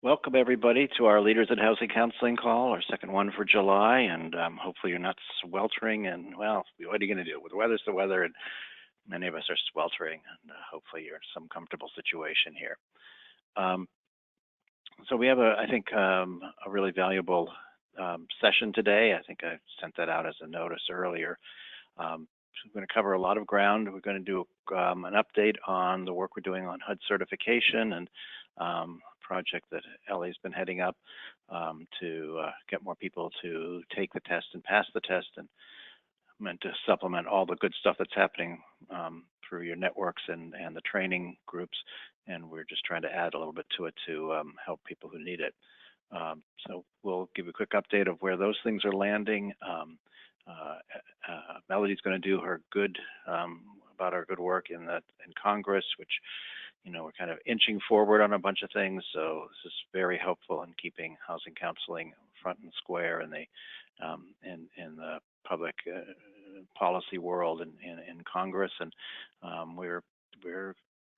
Welcome, everybody, to our Leaders in Housing Counseling call, our second one for July, and hopefully you're not sweltering, and, well, what are you going to do? The weather's the weather, and many of us are sweltering, and hopefully you're in some comfortable situation here. So we have, I think, a really valuable session today. I think I sent that out as a notice earlier. So we're going to cover a lot of ground. We're going to do an update on the work we're doing on HUD certification and project that Ellie's been heading up to get more people to take the test and pass the test, and meant to supplement all the good stuff that's happening through your networks and the training groups. And we're just trying to add a little bit to it to help people who need it. So we'll give you a quick update of where those things are landing. Melody's going to do her good about our good work in Congress, which, you know, we're kind of inching forward on a bunch of things. So this is very helpful in keeping housing counseling front and square in the public policy world in Congress. And we're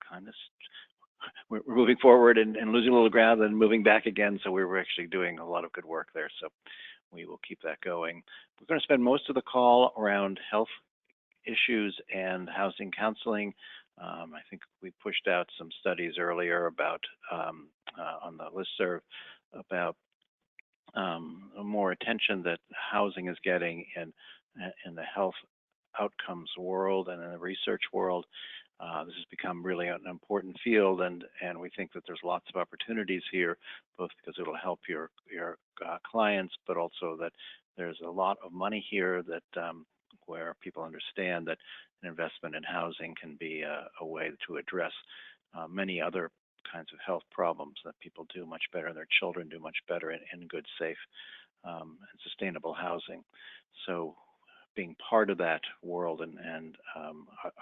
kind of we're moving forward and losing a little ground and moving back again. So we're actually doing a lot of good work there. So we will keep that going. We're going to spend most of the call around health issues and housing counseling. I think we pushed out some studies earlier about on the listserv about more attention that housing is getting in the health outcomes world and in the research world. This has become really an important field, and we think that there's lots of opportunities here, both because it'll help your clients, but also that there's a lot of money here that where people understand that an investment in housing can be a way to address many other kinds of health problems, that people do much better and their children do much better in good, safe, and sustainable housing. So being part of that world and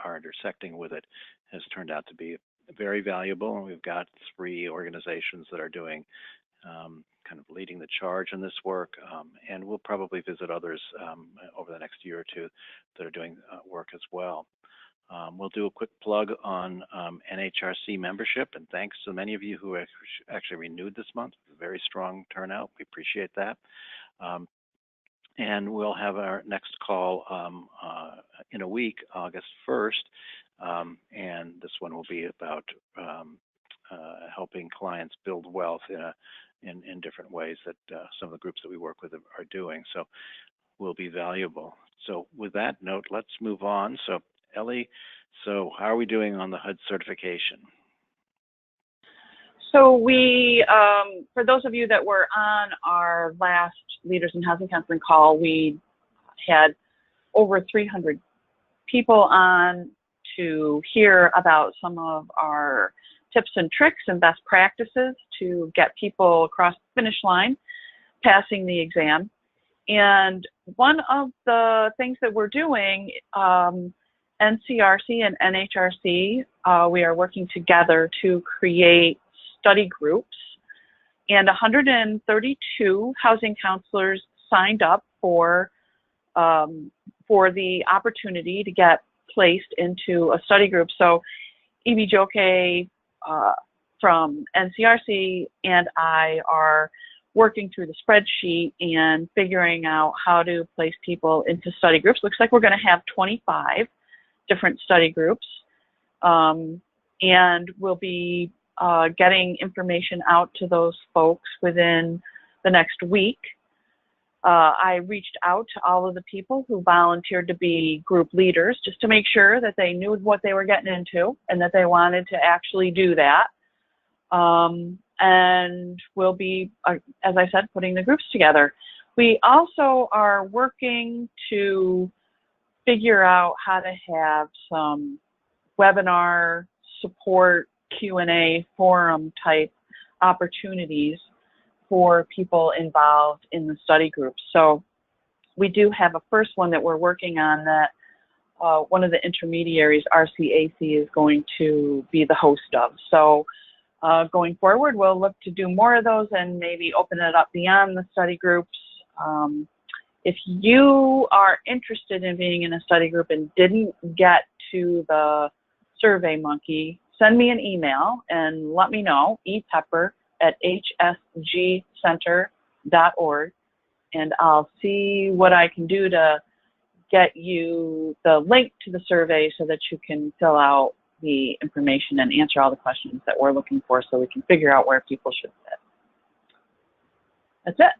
our intersecting with it has turned out to be very valuable. And we've got 3 organizations that are doing kind of leading the charge in this work, and we'll probably visit others over the next year or 2 that are doing work as well. We'll do a quick plug on NHRC membership, and thanks to many of you who actually renewed this month. A very strong turnout. We appreciate that. And we'll have our next call in a week, August 1st, and this one will be about helping clients build wealth in different ways that some of the groups that we work with are doing. So will be valuable. So with that note, let's move on. So Ellie, so how are we doing on the HUD certification? So we, for those of you that were on our last Leaders in Housing Counseling call, we had over 300 people on to hear about some of our tips and tricks and best practices to get people across the finish line, passing the exam. And one of the things that we're doing, NCRC and NHRC, we are working together to create study groups, and 132 housing counselors signed up for the opportunity to get placed into a study group. So Evie Joke from NCRC and I are working through the spreadsheet and figuring out how to place people into study groups. Looks like we're going to have 25 different study groups, and we'll be getting information out to those folks within the next week. I reached out to all of the people who volunteered to be group leaders just to make sure that they knew what they were getting into and that they wanted to actually do that. And we'll be, as I said, putting the groups together. We also are working to figure out how to have some webinar support, Q&A forum type opportunities for people involved in the study groups. So we do have a first one that we're working on that one of the intermediaries, RCAC, is going to be the host of. So going forward, we'll look to do more of those and maybe open it up beyond the study groups. If you are interested in being in a study group and didn't get to the SurveyMonkey, send me an email and let me know, epepper at hsgcenter.org, and I'll see what I can do to get you the link to the survey so that you can fill out the information and answer all the questions that we're looking for so we can figure out where people should fit. That's it.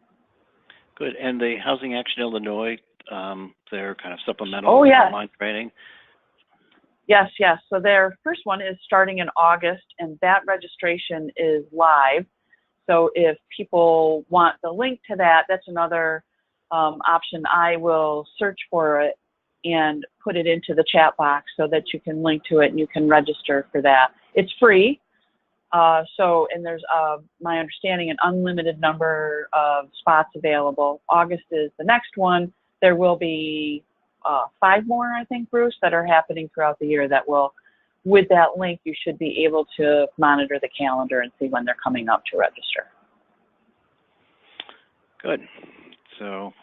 Good. And the Housing Action Illinois, their kind of supplemental online training? Yes. So their first one is starting in August, and that registration is live. So if people want the link to that, that's another option. I will search for it and put it into the chat box so that you can link to it and you can register for that. It's free. And there's, my understanding, an unlimited number of spots available. August is the next one. There will be 5 more, I think, Bruce, that are happening throughout the year that will, with that link, you should be able to monitor the calendar and see when they're coming up to register. Good. So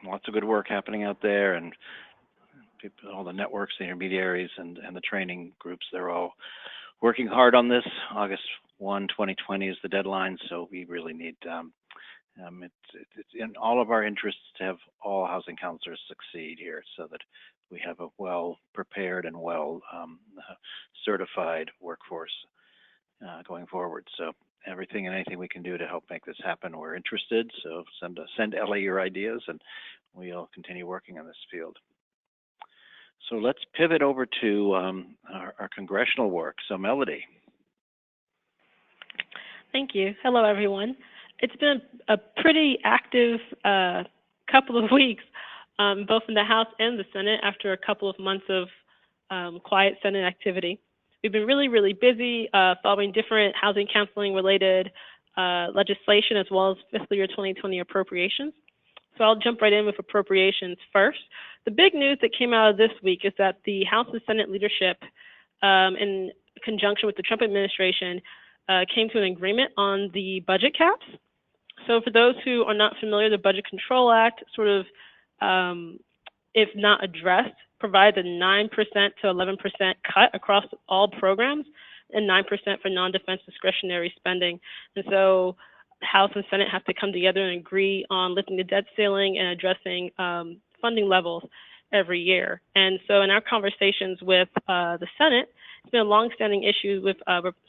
lots of good work happening out there, and people, all the networks, the intermediaries, and the training groups, they're all working hard on this. August 1, 2020 is the deadline, so we really need, it's in all of our interests to have all housing counselors succeed here so that we have a well-prepared and well-certified workforce going forward. So everything and anything we can do to help make this happen, we're interested. So send Ellie your ideas, and we'll continue working on this field. So let's pivot over to our congressional work. So Melody. Thank you. Hello, everyone. It's been a pretty active couple of weeks, both in the House and the Senate, after a couple of months of quiet Senate activity. We've been really, really busy following different housing counseling related legislation, as well as fiscal year 2020 appropriations. So I'll jump right in with appropriations first. The big news that came out of this week is that the House and Senate leadership, in conjunction with the Trump administration, came to an agreement on the budget caps. So for those who are not familiar, the Budget Control Act sort of, if not addressed, provides a 9% to 11% cut across all programs and 9% for non-defense discretionary spending. And so House and Senate have to come together and agree on lifting the debt ceiling and addressing funding levels every year. And so in our conversations with the Senate, it's been a longstanding issue with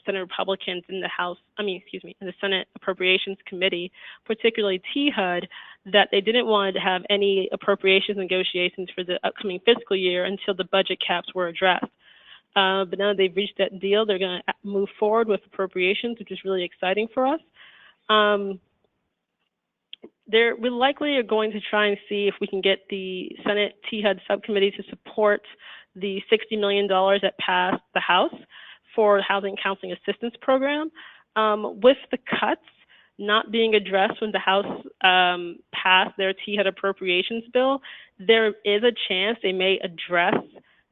Senate Republicans in the in the Senate Appropriations Committee, particularly THUD, that they didn't want to have any appropriations negotiations for the upcoming fiscal year until the budget caps were addressed. But now they've reached that deal, they're going to move forward with appropriations, which is really exciting for us. We likely are going to try and see if we can get the Senate THUD subcommittee to support the $60 million that passed the House for the Housing Counseling Assistance Program. With the cuts not being addressed when the House passed their THUD appropriations bill, there is a chance they may address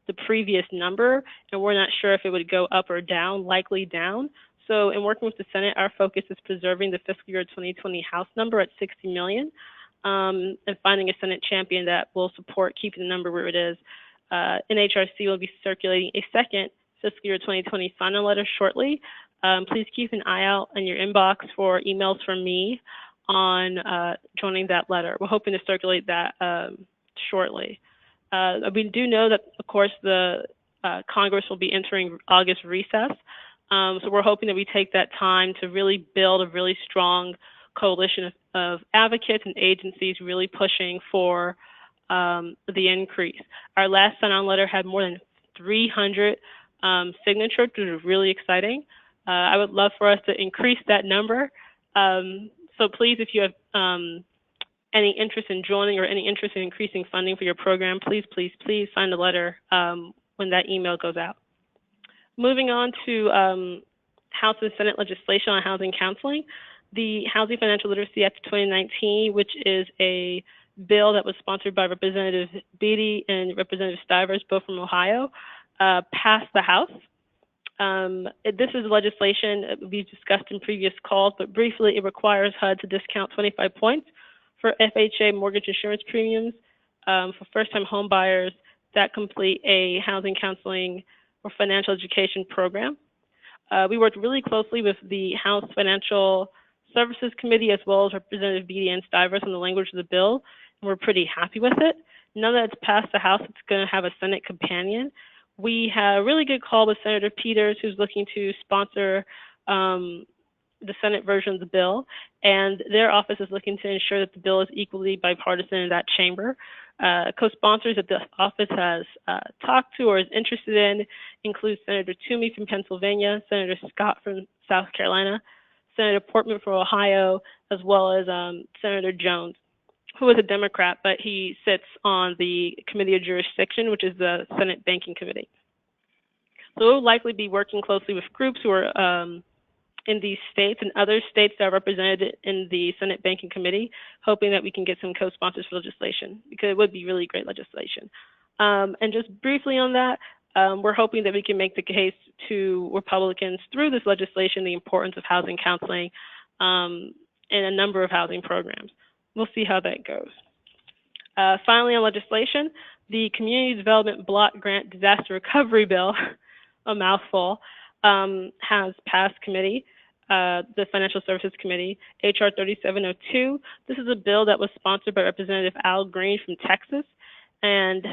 the previous number, and we're not sure if it would go up or down, likely down. So in working with the Senate, our focus is preserving the fiscal year 2020 House number at $60 million and finding a Senate champion that will support keeping the number where it is. NHRC will be circulating a second fiscal year 2020 sign-on letter shortly. Please keep an eye out in your inbox for emails from me on joining that letter. We're hoping to circulate that shortly. We do know that, of course, the Congress will be entering August recess. So we're hoping that we take that time to really build a really strong coalition of advocates and agencies really pushing for the increase. Our last sign-on letter had more than 300 signatures, which is really exciting. I would love for us to increase that number. So please, if you have any interest in joining or any interest in increasing funding for your program, please, please, please sign the letter when that email goes out. Moving on to House and Senate legislation on housing counseling, the Housing Financial Literacy Act of 2019, which is a bill that was sponsored by Representative Beatty and Representative Stivers, both from Ohio, passed the House. This is legislation we've discussed in previous calls, but briefly, it requires HUD to discount 25 points for FHA mortgage insurance premiums for first-time home buyers that complete a housing counseling or financial education program. We worked really closely with the House Financial Services Committee, as well as Representative Beatty and Stivers on the language of the bill, and we're pretty happy with it. Now that it's passed the House, it's going to have a Senate companion. We had a really good call with Senator Peters, who's looking to sponsor the Senate version of the bill, and their office is looking to ensure that the bill is equally bipartisan in that chamber. Co-sponsors that the office has talked to or is interested in include Senator Toomey from Pennsylvania, Senator Scott from South Carolina, Senator Portman from Ohio, as well as Senator Jones, who is a Democrat, but he sits on the Committee of Jurisdiction, which is the Senate Banking Committee. So we'll likely be working closely with groups who are in these states and other states that are represented in the Senate Banking Committee, hoping that we can get some co-sponsors for legislation, because it would be really great legislation. And just briefly on that, we're hoping that we can make the case to Republicans through this legislation the importance of housing counseling in a number of housing programs. We'll see how that goes. Finally, on legislation, the Community Development Block Grant Disaster Recovery Bill, a mouthful, has passed committee, the Financial Services Committee, H.R. 3702. This is a bill that was sponsored by Representative Al Green from Texas and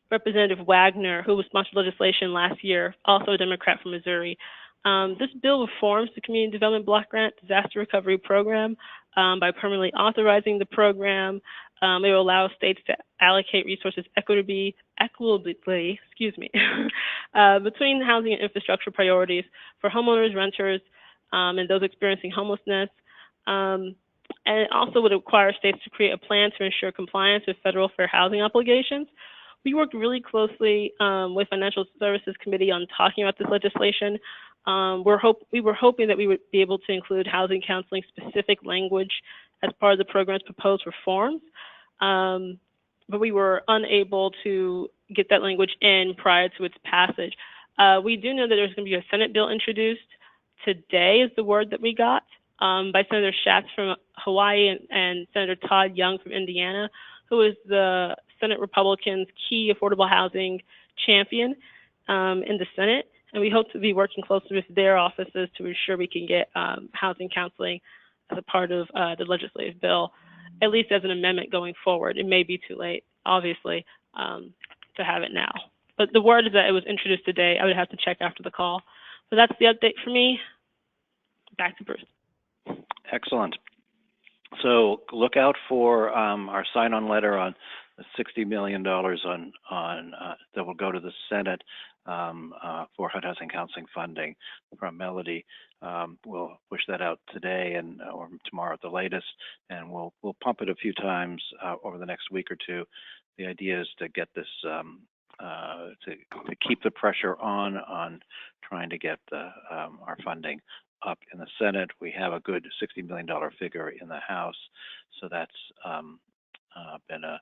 Representative Wagner, who was sponsored legislation last year, also a Democrat from Missouri. This bill reforms the Community Development Block Grant Disaster Recovery Program by permanently authorizing the program. It will allow states to allocate resources equitably between housing and infrastructure priorities for homeowners, renters, and those experiencing homelessness. And it also would require states to create a plan to ensure compliance with federal fair housing obligations. We worked really closely with Financial Services Committee on talking about this legislation. We were hoping that we would be able to include housing counseling specific language as part of the program's proposed reforms, but we were unable to get that language in prior to its passage. We do know that there's going to be a Senate bill introduced today, is the word that we got, by Senator Schatz from Hawaii and Senator Todd Young from Indiana, who is the Senate Republicans' key affordable housing champion in the Senate. And we hope to be working closely with their offices to ensure we can get housing counseling as a part of the legislative bill, at least as an amendment going forward. It may be too late, obviously, to have it now. But the word is that it was introduced today. I would have to check after the call. So that's the update for me. Back to Bruce. Excellent. So look out for our sign-on letter on the $60 million that will go to the Senate for HUD housing counseling funding from Melody. We'll push that out today or tomorrow at the latest, and we'll pump it a few times over the next week or two. The idea is to get this to keep the pressure on trying to get our funding up in the Senate. We have a good $60 million figure in the House, so that's been a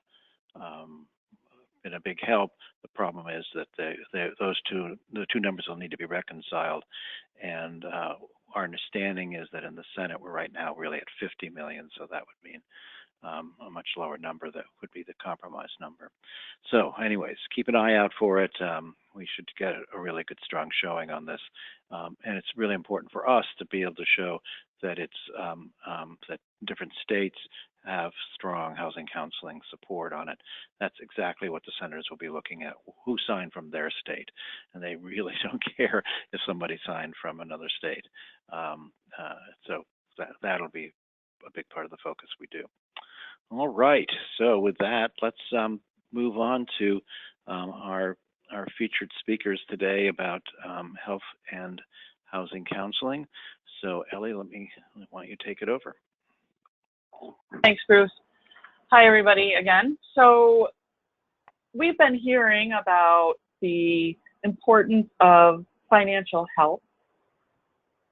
big help. The problem is that the two numbers will need to be reconciled, and our understanding is that in the Senate we're right now really at 50 million, so that would mean a much lower number that would be the compromise number. So anyways, keep an eye out for it. We should get a really good strong showing on this, and it's really important for us to be able to show that it's that different states have strong housing counseling support on it. That's exactly what the senators will be looking at, who signed from their state, and they really don't care if somebody signed from another state. So that'll be a big part of the focus we do. All right, so with that, let's move on to our featured speakers today about health and housing counseling. So Ellie, why don't you take it over? Thanks, Bruce. Hi, everybody, again. So we've been hearing about the importance of financial health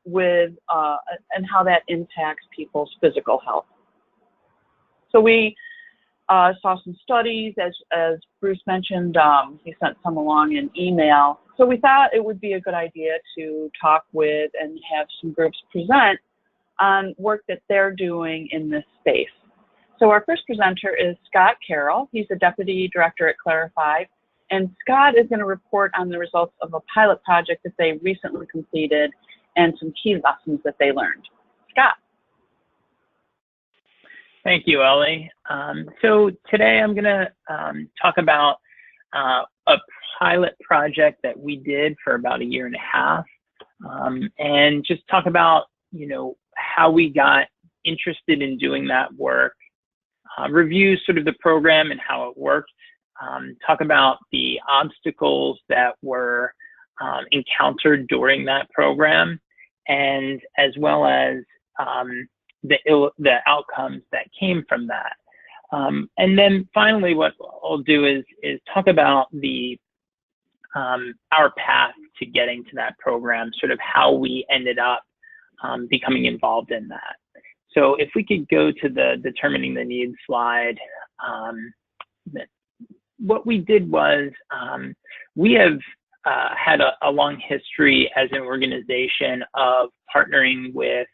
with and how that impacts people's physical health. So we saw some studies, as Bruce mentioned. He sent some along in email. So we thought it would be a good idea to talk with and have some groups present on work that they're doing in this space. So our first presenter is Scott Carroll. He's the Deputy Director at Clarify, and Scott is going to report on the results of a pilot project that they recently completed and some key lessons that they learned. Scott. Thank you, Ellie. So today I'm going to talk about a pilot project that we did for about 1.5 years, and just talk about, how we got interested in doing that work, review sort of the program and how it worked, talk about the obstacles that were encountered during that program, and as well as the outcomes that came from that. And then finally, what I'll do is talk about our path to getting to that program, sort of how we ended up becoming involved in that. So if we could go to the determining the needs slide, what we did was we have had a long history as an organization of partnering with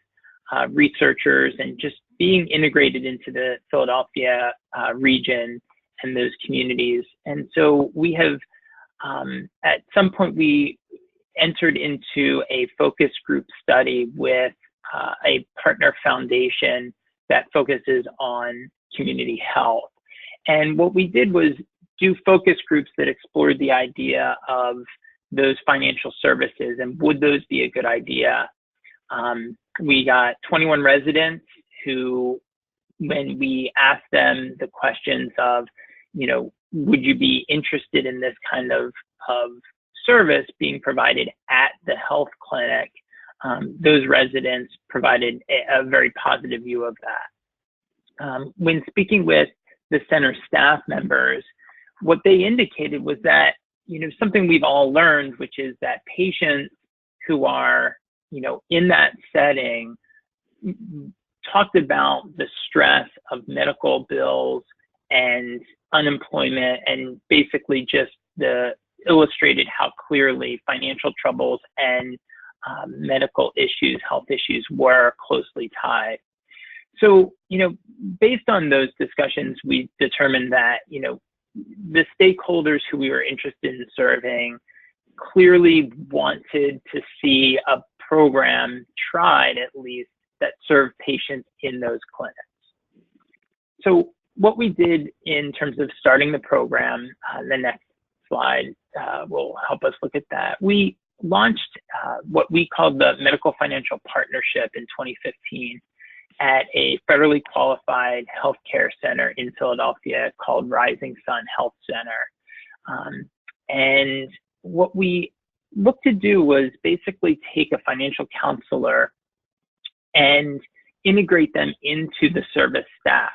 researchers and just being integrated into the Philadelphia region and those communities. And so we have, at some point, we entered into a focus group study with a partner foundation that focuses on community health. And what we did was do focus groups that explored the idea of those financial services and would those be a good idea. We got 21 residents who, when we asked them the questions of, would you be interested in this kind of service being provided at the health clinic, those residents provided a very positive view of that. When speaking with the center staff members, what they indicated was that, something we've all learned, which is that patients who are, in that setting talked about the stress of medical bills and unemployment, and basically just illustrated how clearly financial troubles and medical issues, health issues were closely tied. So, based on those discussions, we determined that, the stakeholders who we were interested in serving clearly wanted to see a program tried, at least, that served patients in those clinics. So what we did in terms of starting the program, the next slide will help us look at that. We launched what we called the Medical Financial Partnership in 2015 at a federally qualified healthcare center in Philadelphia called Rising Sun Health Center. And what we looked to do was basically take a financial counselor and integrate them into the service staff.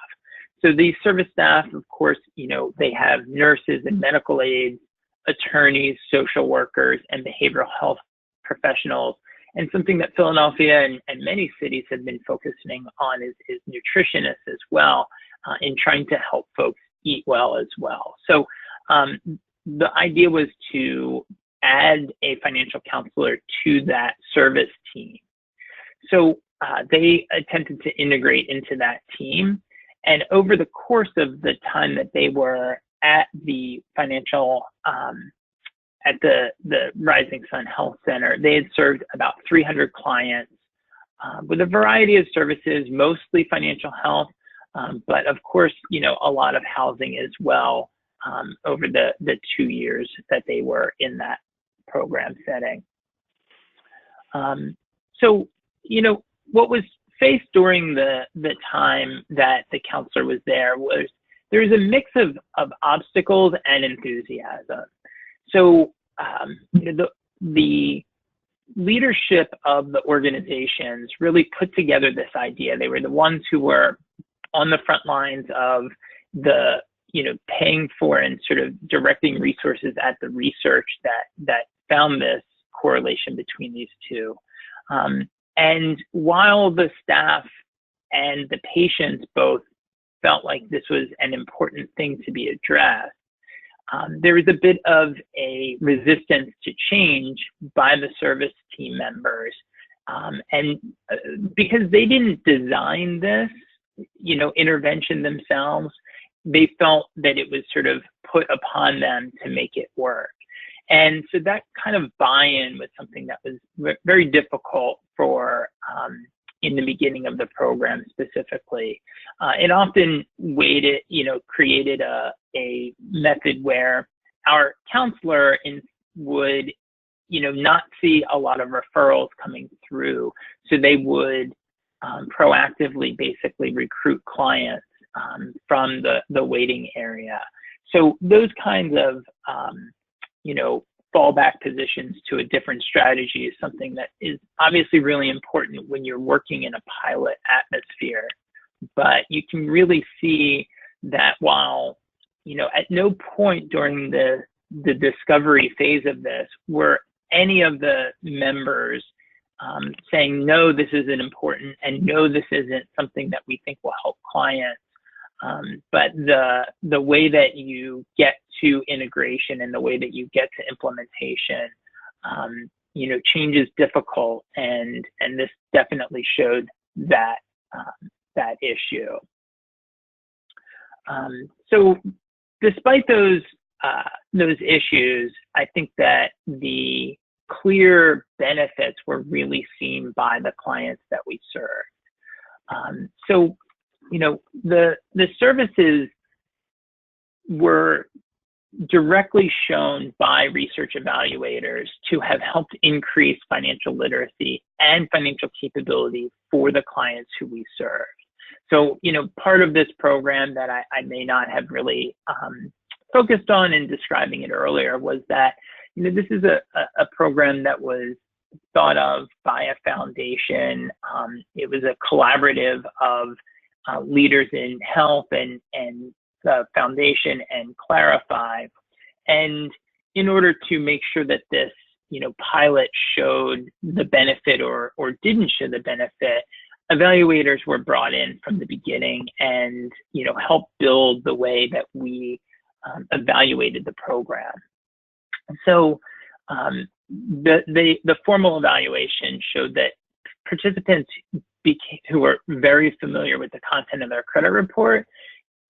So these service staff, of course, they have nurses and medical aides, attorneys, social workers, and behavioral health professionals. And something that Philadelphia and many cities have been focusing on is nutritionists as well, in trying to help folks eat well as well. So the idea was to add a financial counselor to that service team. So they attempted to integrate into that team. And over the course of the time that they were at the financial, at the Rising Sun Health Center, they had served about 300 clients with a variety of services, mostly financial health, but of course, a lot of housing as well over the 2 years that they were in that program setting. So, what was faced during the time that the counselor was there was there's a mix of obstacles and enthusiasm. So the leadership of the organizations really put together this idea. They were the ones who were on the front lines of the, paying for and sort of directing resources at the research that found this correlation between these two. And while the staff and the patients both felt like this was an important thing to be addressed, there was a bit of a resistance to change by the service team members. And because they didn't design this, intervention themselves, they felt that it was sort of put upon them to make it work. And so that kind of buy-in was something that was very difficult for in the beginning of the program specifically. It often created a method where our counselor would, not see a lot of referrals coming through. So they would proactively basically recruit clients from the waiting area. So those kinds of, fallback positions to a different strategy is something that is obviously really important when you're working in a pilot atmosphere. But you can really see that while, at no point during the discovery phase of this were any of the members saying, no, this isn't important, and no, this isn't something that we think will help clients. But the way that you get to integration and the way that you get to implementation, change is difficult, and this definitely showed that issue. So despite those issues, I think that the clear benefits were really seen by the clients that we serve. So the services were directly shown by research evaluators to have helped increase financial literacy and financial capability for the clients who we serve. So, part of this program that I may not have really focused on in describing it earlier was that, this is a program that was thought of by a foundation. It was a collaborative of leaders in health and the foundation and Clarify. And in order to make sure that this, pilot showed the benefit or didn't show the benefit, evaluators were brought in from the beginning and, helped build the way that we evaluated the program. So the formal evaluation showed that participants who were very familiar with the content of their credit report,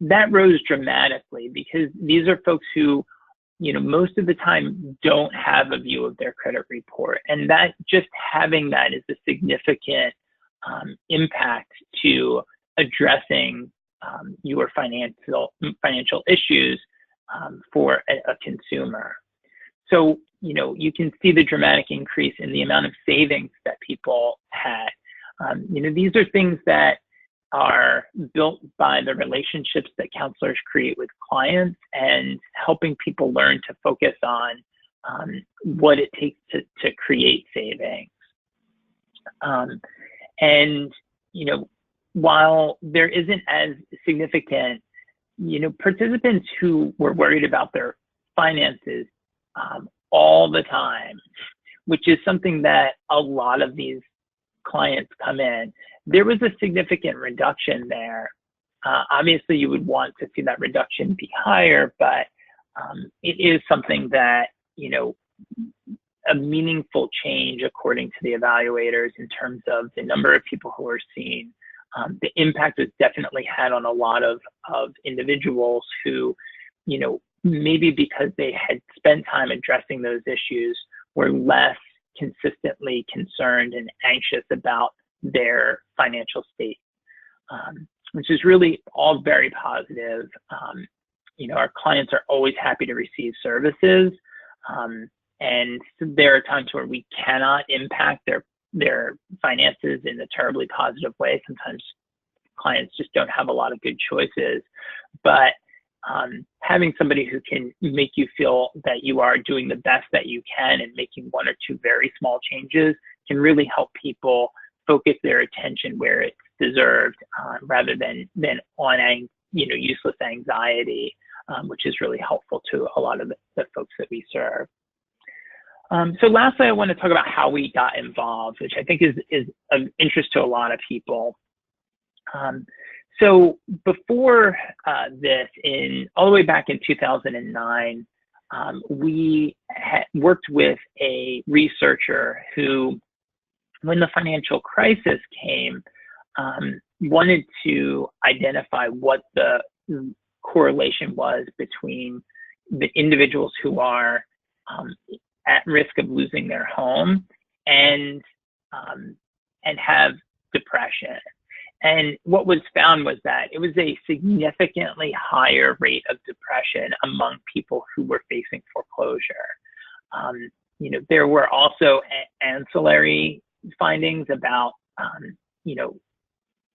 that rose dramatically, because these are folks who, most of the time don't have a view of their credit report. And that just having that is a significant impact to addressing your financial issues for a consumer. So, you can see the dramatic increase in the amount of savings that people had. These are things that are built by the relationships that counselors create with clients, and helping people learn to focus on what it takes to create savings. While there isn't as significant, participants who were worried about their finances all the time, which is something that a lot of these clients come in, there was a significant reduction there. Obviously, you would want to see that reduction be higher, but it is something that, a meaningful change according to the evaluators in terms of the number of people who are seen. The impact was definitely had on a lot of individuals who, maybe because they had spent time addressing those issues, were less consistently concerned and anxious about their financial state, which is really all very positive. Our clients are always happy to receive services, and there are times where we cannot impact their finances in a terribly positive way. Sometimes clients just don't have a lot of good choices, but having somebody who can make you feel that you are doing the best that you can and making one or two very small changes can really help people focus their attention where it's deserved, rather than on useless anxiety, which is really helpful to a lot of the folks that we serve. So lastly, I want to talk about how we got involved, which I think is of interest to a lot of people. So before this, all the way back in 2009, we had worked with a researcher who, when the financial crisis came, wanted to identify what the correlation was between the individuals who are at risk of losing their home and have depression. And what was found was that it was a significantly higher rate of depression among people who were facing foreclosure. There were also ancillary findings about,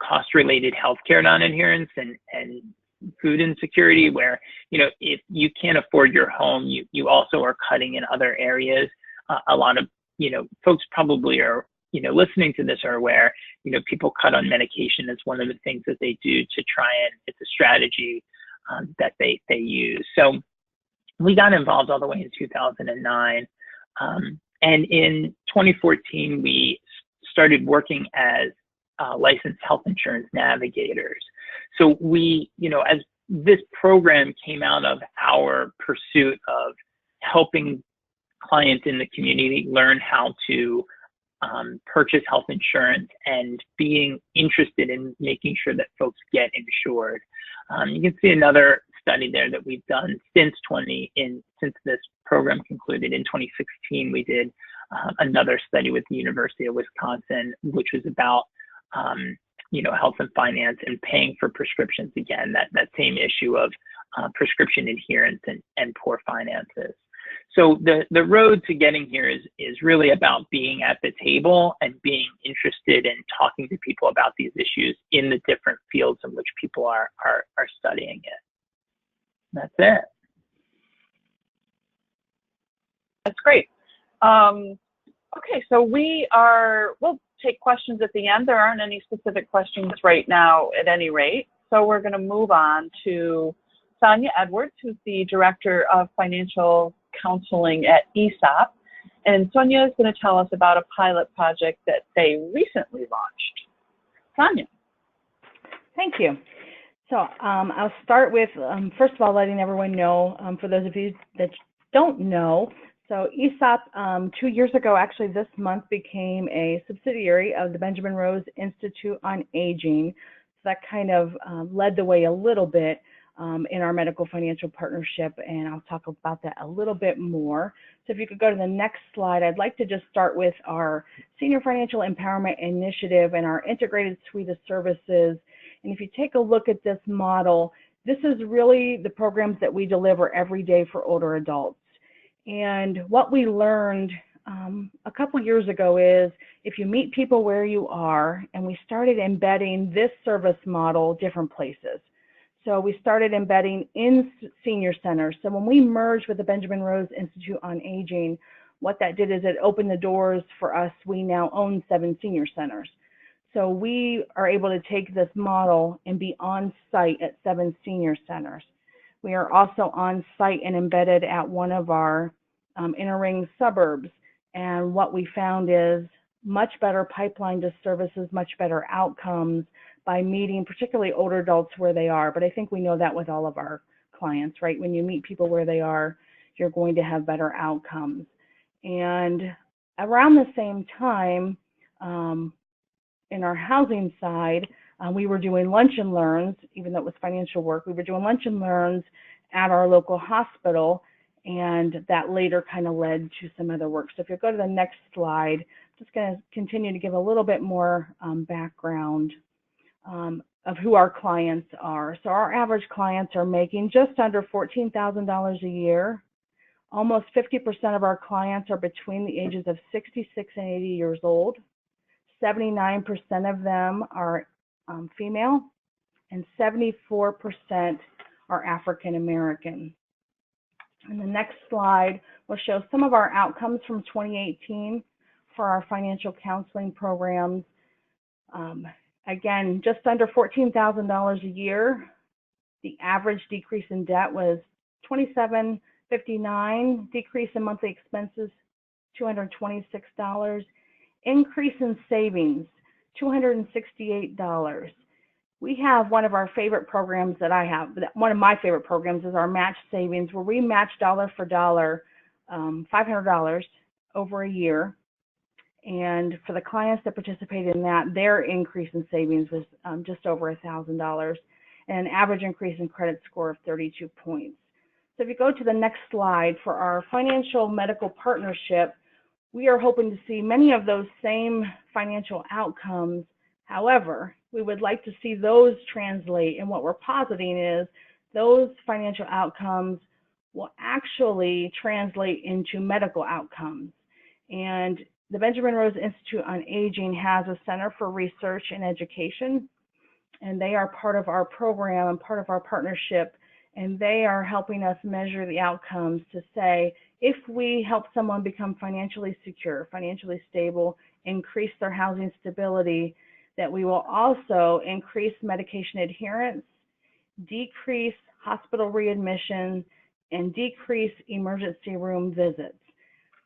cost-related healthcare non-adherence and food insecurity, where, if you can't afford your home, you also are cutting in other areas. A lot of, folks probably are, listening to this are aware, people cut on medication as one of the things that they do to try and, it's a strategy that they use. So we got involved all the way in 2009. And in 2014, we started working as licensed health insurance navigators. So we, as this program came out of our pursuit of helping clients in the community learn how to purchase health insurance and being interested in making sure that folks get insured. You can see another study there that we've done since this program concluded in 2016. We did another study with the University of Wisconsin, which was about health and finance and paying for prescriptions. Again, that same issue of prescription adherence and poor finances. So the road to getting here is really about being at the table and being interested in talking to people about these issues in the different fields in which people are studying it. That's it. That's great. Okay, so we'll take questions at the end. There aren't any specific questions right now at any rate. So we're going to move on to Sonia Edwards, who's the Director of Financial Counseling at ESOP. And Sonia is going to tell us about a pilot project that they recently launched. Sonia. Thank you. So I'll start with, first of all, letting everyone know, for those of you that don't know, so ESOP 2 years ago, actually this month, became a subsidiary of the Benjamin Rose Institute on Aging. So that kind of led the way a little bit in our medical financial partnership, and I'll talk about that a little bit more. So if you could go to the next slide, I'd like to just start with our Senior Financial Empowerment Initiative and our integrated suite of services. And if you take a look at this model, this is really the programs that we deliver every day for older adults. And what we learned a couple years ago is if you meet people where you are, and we started embedding this service model different places. So we started embedding in senior centers. So when we merged with the Benjamin Rose Institute on Aging, what that did is it opened the doors for us. We now own 7 senior centers. So we are able to take this model and be on site at 7 senior centers. We are also on site and embedded at one of our inner ring suburbs. And what we found is much better pipeline to services, much better outcomes by meeting particularly older adults where they are. But I think we know that with all of our clients, right? When you meet people where they are, you're going to have better outcomes. And around the same time, in our housing side, we were doing lunch and learns, even though it was financial work, we were doing lunch and learns at our local hospital, and that later kind of led to some other work. So if you go to the next slide, I'm just going to continue to give a little bit more background of who our clients are. So our average clients are making just under $14,000 a year. Almost 50% of our clients are between the ages of 66 and 80 years old. 79% of them are female, and 74% are African American. And the next slide will show some of our outcomes from 2018 for our financial counseling programs. Again, just under $14,000 a year. The average decrease in debt was $27.59. Decrease in monthly expenses, $226. Increase in savings, $268. We have one of our favorite programs that I have. One of my favorite programs is our match savings, where we match dollar for dollar $500 over a year. And for the clients that participated in that, their increase in savings was just over $1,000, and an average increase in credit score of 32 points. So if you go to the next slide, for our financial medical partnership, we are hoping to see many of those same financial outcomes. However, we would like to see those translate, and what we're positing is those financial outcomes will actually translate into medical outcomes. And the Benjamin Rose Institute on Aging has a Center for Research and Education, and they are part of our program and part of our partnership, and they are helping us measure the outcomes to say, if we help someone become financially secure, financially stable, increase their housing stability, that we will also increase medication adherence, decrease hospital readmission, and decrease emergency room visits.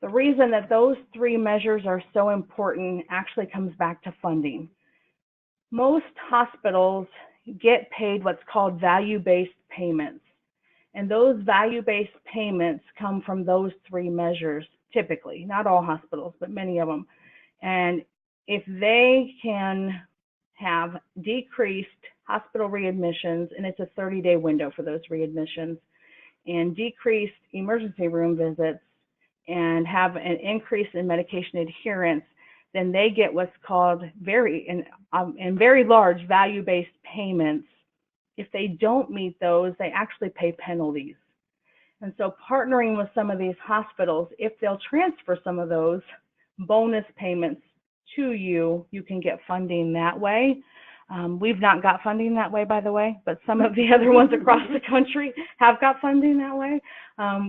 The reason that those three measures are so important actually comes back to funding. Most hospitals get paid what's called value-based payments. And those value-based payments come from those three measures, typically, not all hospitals, but many of them. And if they can have decreased hospital readmissions, and it's a 30-day window for those readmissions, and decreased emergency room visits, and have an increase in medication adherence, then they get what's called very large value-based payments. If they don't meet those, they actually pay penalties. And so partnering with some of these hospitals, if they'll transfer some of those bonus payments to you, you can get funding that way. We've not got funding that way, by the way, but some of the other ones across the country have got funding that way.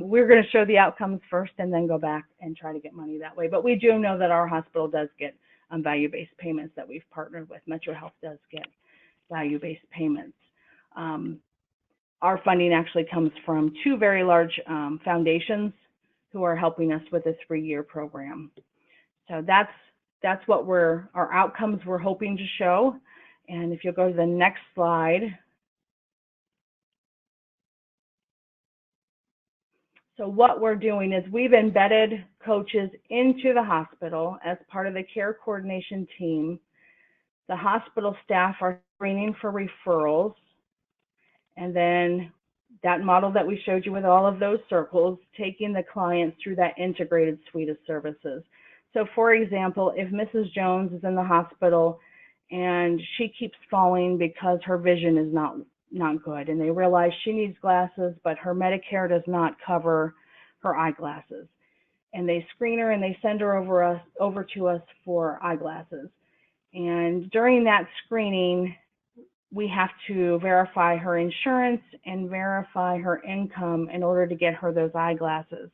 We're going to show the outcomes first and then go back and try to get money that way. But we do know that our hospital does get value-based payments that we've partnered with. Metro Health does get value-based payments. Our funding actually comes from two very large foundations who are helping us with a 3-year program. So that's what our outcomes we're hoping to show. And if you'll go to the next slide. So what we're doing is we've embedded coaches into the hospital as part of the care coordination team. The hospital staff are screening for referrals. And then that model that we showed you with all of those circles, taking the clients through that integrated suite of services. So for example, if Mrs. Jones is in the hospital and she keeps falling because her vision is not good, and they realize she needs glasses, but her Medicare does not cover her eyeglasses. And they screen her and they send her over to us for eyeglasses. And during that screening, we have to verify her insurance and verify her income in order to get her those eyeglasses.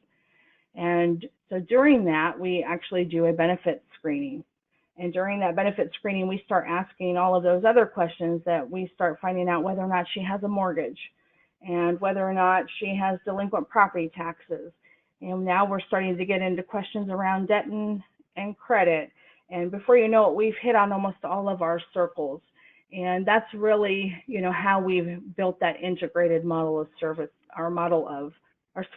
And so during that, we actually do a benefit screening. And during that benefit screening, we start asking all of those other questions that we start finding out whether or not she has a mortgage and whether or not she has delinquent property taxes. And now we're starting to get into questions around debt and credit. And before you know it, we've hit on almost all of our circles. And that's really, how we've built that integrated model of service, our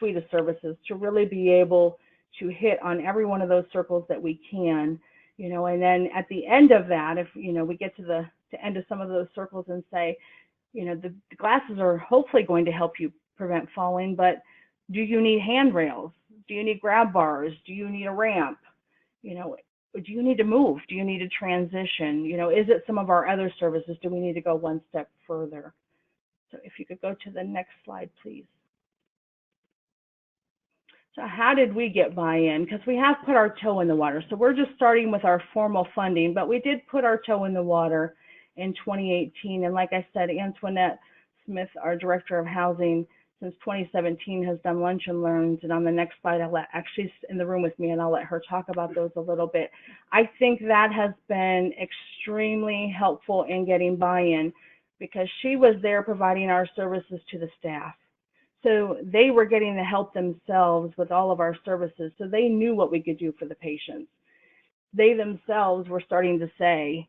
suite of services, to really be able to hit on every one of those circles that we can, and then at the end of that, if, we get to the end of some of those circles and say, the glasses are hopefully going to help you prevent falling, but do you need handrails? Do you need grab bars? Do you need a ramp? Do you need to move? Do you need to transition? Is it some of our other services? Do we need to go one step further? So if you could go to the next slide, please. So how did we get buy-in? Because we have put our toe in the water. So we're just starting with our formal funding, but we did put our toe in the water in 2018. And like I said, Antoinette Smith, our Director of Housing, since 2017 has done lunch and learns. And on the next slide, she's in the room with me and I'll let her talk about those a little bit. I think that has been extremely helpful in getting buy-in because she was there providing our services to the staff. So they were getting the help themselves with all of our services. So they knew what we could do for the patients. They themselves were starting to say,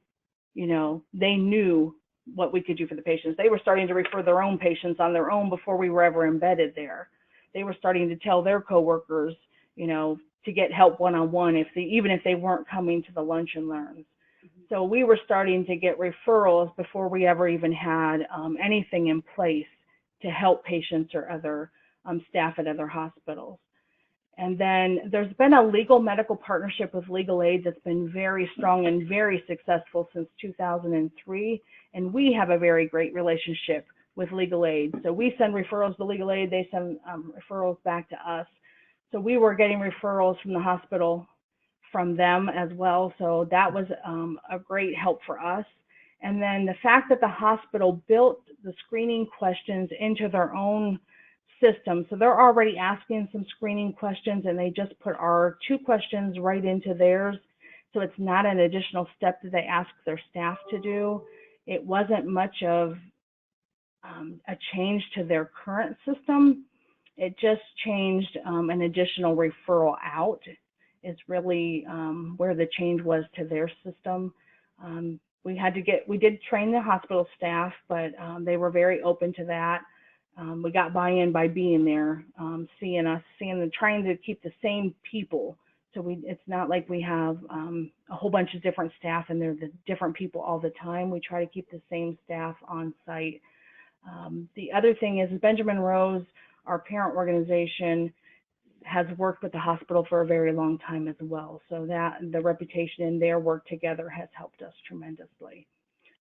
they knew what we could do for the patients. They were starting to refer their own patients on their own before we were ever embedded there. They were starting to tell their coworkers, to get help one-on-one even if they weren't coming to the lunch and learns. So we were starting to get referrals before we ever even had anything in place to help patients or other staff at other hospitals. And then there's been a legal medical partnership with Legal Aid that's been very strong and very successful since 2003. And we have a very great relationship with Legal Aid. So we send referrals to Legal Aid, they send referrals back to us. So we were getting referrals from the hospital from them as well. So that was a great help for us. And then the fact that the hospital built the screening questions into their own system. So they're already asking some screening questions and they just put our 2 questions right into theirs. So it's not an additional step that they ask their staff to do. It wasn't much of a change to their current system. It just changed an additional referral out is really where the change was to their system. We did train the hospital staff, but they were very open to that. We got buy-in by being there, seeing them, trying to keep the same people. So it's not like we have a whole bunch of different staff and they're the different people all the time. We try to keep the same staff on site. The other thing is Benjamin Rose, our parent organization, has worked with the hospital for a very long time as well. So that the reputation and their work together has helped us tremendously.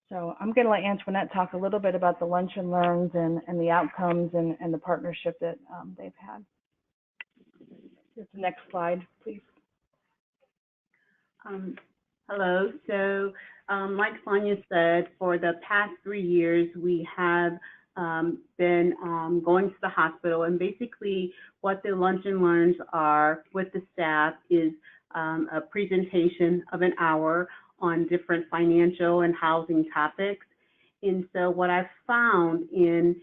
So I'm going to let Antoinette talk a little bit about the Lunch and Learns and the outcomes and the partnership that they've had. Just the next slide, please. Hello. So like Sonia said, for the past 3 years, we have been going to the hospital, and basically what the Lunch and Learns are with the staff is a presentation of an hour on different financial and housing topics. And so what I've found in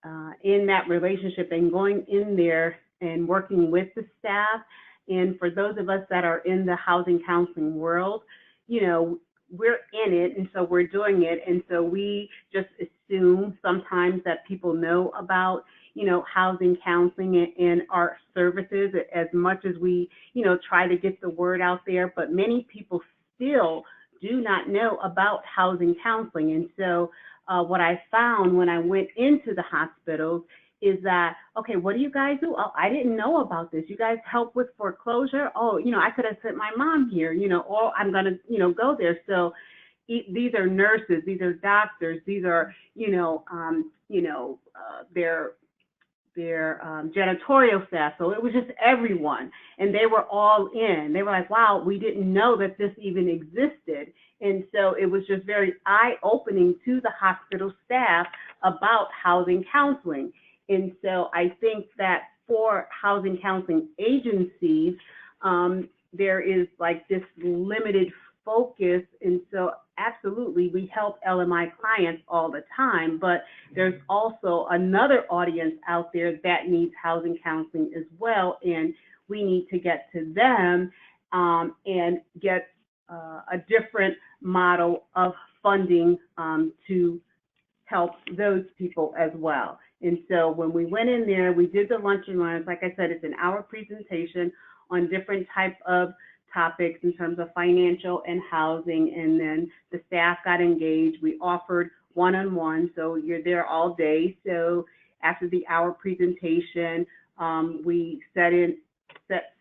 that relationship and going in there and working with the staff, and for those of us that are in the housing counseling world, you know, we're in it, and so we're doing it, and so we just assume sometimes that people know about, you know, housing counseling and our services as much as we, you know, try to get the word out there, but many people still do not know about housing counseling. And so what I found when I went into the hospitals is that, okay, what do you guys do? Oh, I didn't know about this. You guys help with foreclosure? Oh, you know, I could have sent my mom here, you know, or I'm going to, you know, go there. So these are nurses, these are doctors, these are, their janitorial staff. So it was just everyone, and they were all in. They were like, wow, we didn't know that this even existed. And so it was just very eye-opening to the hospital staff about housing counseling. And so I think that for housing counseling agencies, there is like this limited focus. And so absolutely, we help LMI clients all the time, but there's also another audience out there that needs housing counseling as well. And we need to get to them and get a different model of funding to help those people as well. And so when we went in there, we did the Lunch and Learns. Like I said, it's an hour presentation on different types of topics in terms of financial and housing, and then the staff got engaged. We offered one-on-one, so you're there all day. So after the hour presentation, we set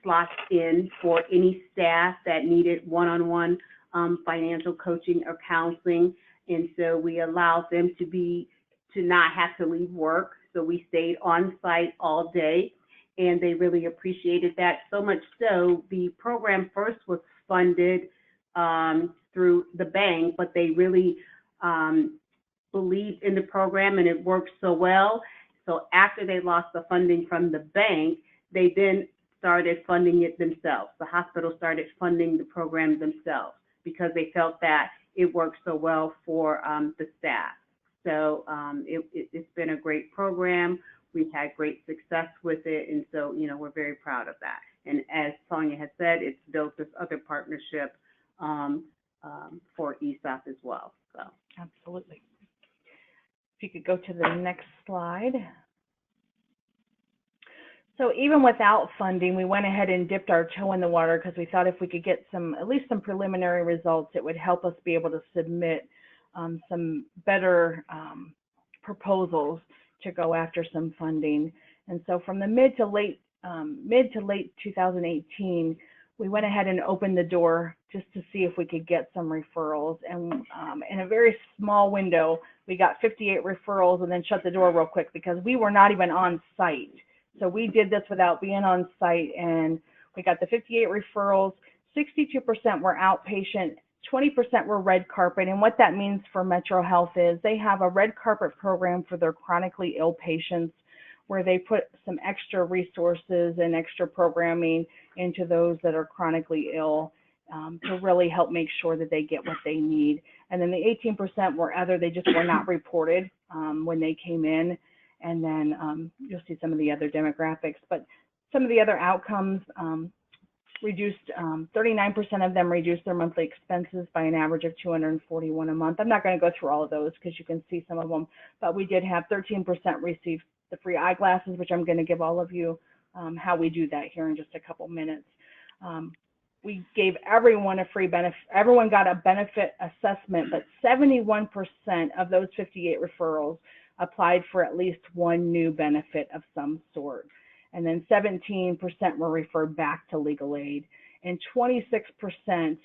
slots in for any staff that needed one-on-one financial coaching or counseling. And so we allowed them to not have to leave work. So we stayed on site all day, and they really appreciated that. So much so, the program first was funded through the bank, but they really believed in the program and it worked so well. So after they lost the funding from the bank, they then started funding it themselves. The hospital started funding the program themselves because they felt that it worked so well for the staff. So it's been a great program. We've had great success with it, and so, you know, we're very proud of that. And as Sonia has said, it's built this other partnership for ESOP as well. So Absolutely. If you could go to the next slide. So even without funding, we went ahead and dipped our toe in the water because we thought if we could get at least some preliminary results, it would help us be able to submit some better proposals to go after some funding. And so from the mid to late 2018, we went ahead and opened the door just to see if we could get some referrals. And in a very small window, we got 58 referrals and then shut the door real quick because we were not even on site. So we did this without being on site, and we got the 58 referrals. 62% were outpatient, 20% were red carpet. And what that means for Metro Health is they have a red carpet program for their chronically ill patients, where they put some extra resources and extra programming into those that are chronically ill to really help make sure that they get what they need. And then the 18% were other, they just were not reported when they came in. And then you'll see some of the other demographics. But some of the other outcomes reduced, 39% of them reduced their monthly expenses by an average of $241 a month. I'm not going to go through all of those because you can see some of them, but we did have 13% receive the free eyeglasses, which I'm going to give all of you how we do that here in just a couple minutes. We gave everyone a free benefit. Everyone got a benefit assessment, but 71% of those 58 referrals applied for at least one new benefit of some sort. And then 17% were referred back to legal aid, and 26%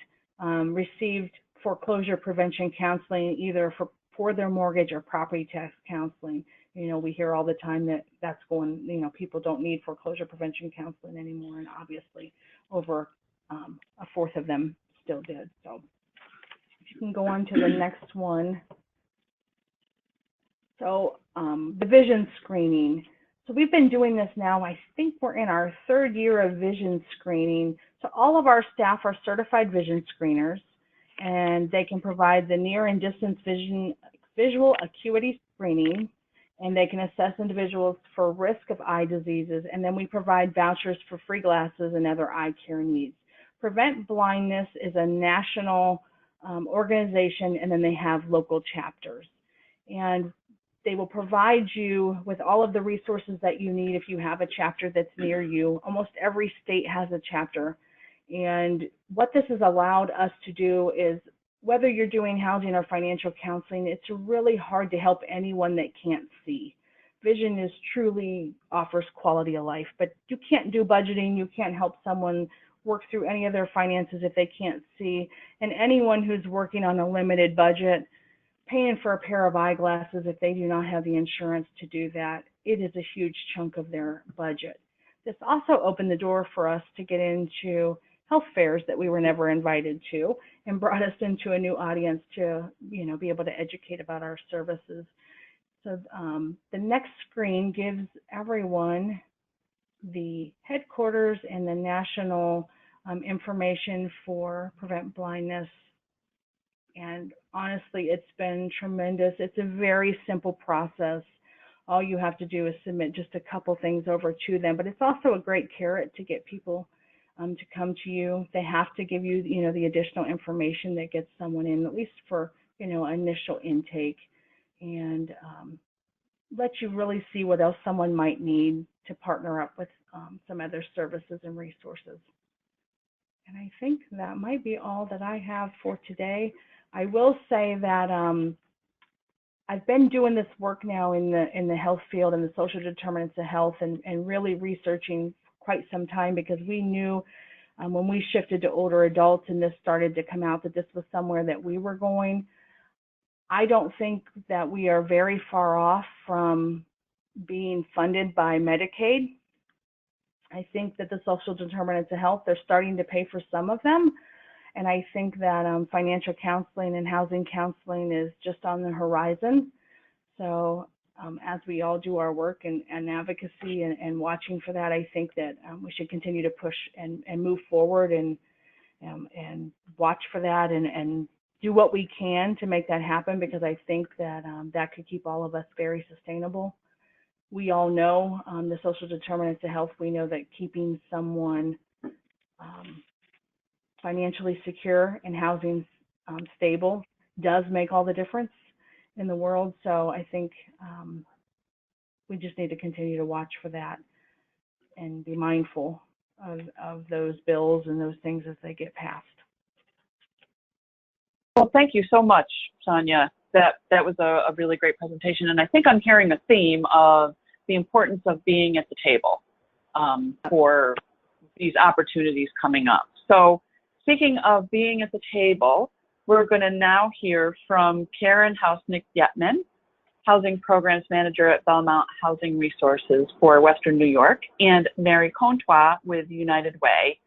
received foreclosure prevention counseling, either for their mortgage or property tax counseling. You know, we hear all the time that that's going, you know, people don't need foreclosure prevention counseling anymore, and obviously over a fourth of them still did. So if you can go on to the next one. So the vision screening. So we've been doing this now, I think we're in our third year of vision screening. So all of our staff are certified vision screeners, and they can provide the near and distance visual acuity screening, and they can assess individuals for risk of eye diseases. And then we provide vouchers for free glasses and other eye care needs. Prevent Blindness is a national organization, and then they have local chapters. And they will provide you with all of the resources that you need if you have a chapter that's near you. Almost every state has a chapter. And what this has allowed us to do is, whether you're doing housing or financial counseling, it's really hard to help anyone that can't see. Vision is truly offers quality of life, but you can't do budgeting. You can't help someone work through any of their finances if they can't see. And anyone who's working on a limited budget, paying for a pair of eyeglasses if they do not have the insurance to do that, it is a huge chunk of their budget. This also opened the door for us to get into health fairs that we were never invited to, and brought us into a new audience to, you know, be able to educate about our services. So the next screen gives everyone the headquarters and the national information for Prevent Blindness. And honestly, it's been tremendous. It's a very simple process. All you have to do is submit just a couple things over to them, but it's also a great carrot to get people to come to you. They have to give you, you know, the additional information that gets someone in, at least for, you know, initial intake, and let you really see what else someone might need to partner up with some other services and resources. And I think that might be all that I have for today. I will say that I've been doing this work now in the health field and the social determinants of health, and really researching quite some time, because we knew when we shifted to older adults and this started to come out that this was somewhere that we were going. I don't think that we are very far off from being funded by Medicaid. I think that the social determinants of health, they're starting to pay for some of them. And I think that financial counseling and housing counseling is just on the horizon. So as we all do our work and advocacy and watching for that, I think that we should continue to push and move forward and watch for that and do what we can to make that happen, because I think that that could keep all of us very sustainable. We all know the social determinants of health. We know that keeping someone financially secure and housing stable does make all the difference in the world. So I think we just need to continue to watch for that and be mindful of those bills and those things as they get passed. Well, thank you so much, Sonia. That was a really great presentation, and I think I'm hearing a theme of the importance of being at the table for these opportunities coming up. So speaking of being at the table, we're going to now hear from Karen Hausnick-Yetman, Housing Programs Manager at Belmont Housing Resources for Western New York, and Mary Comtois with United Way.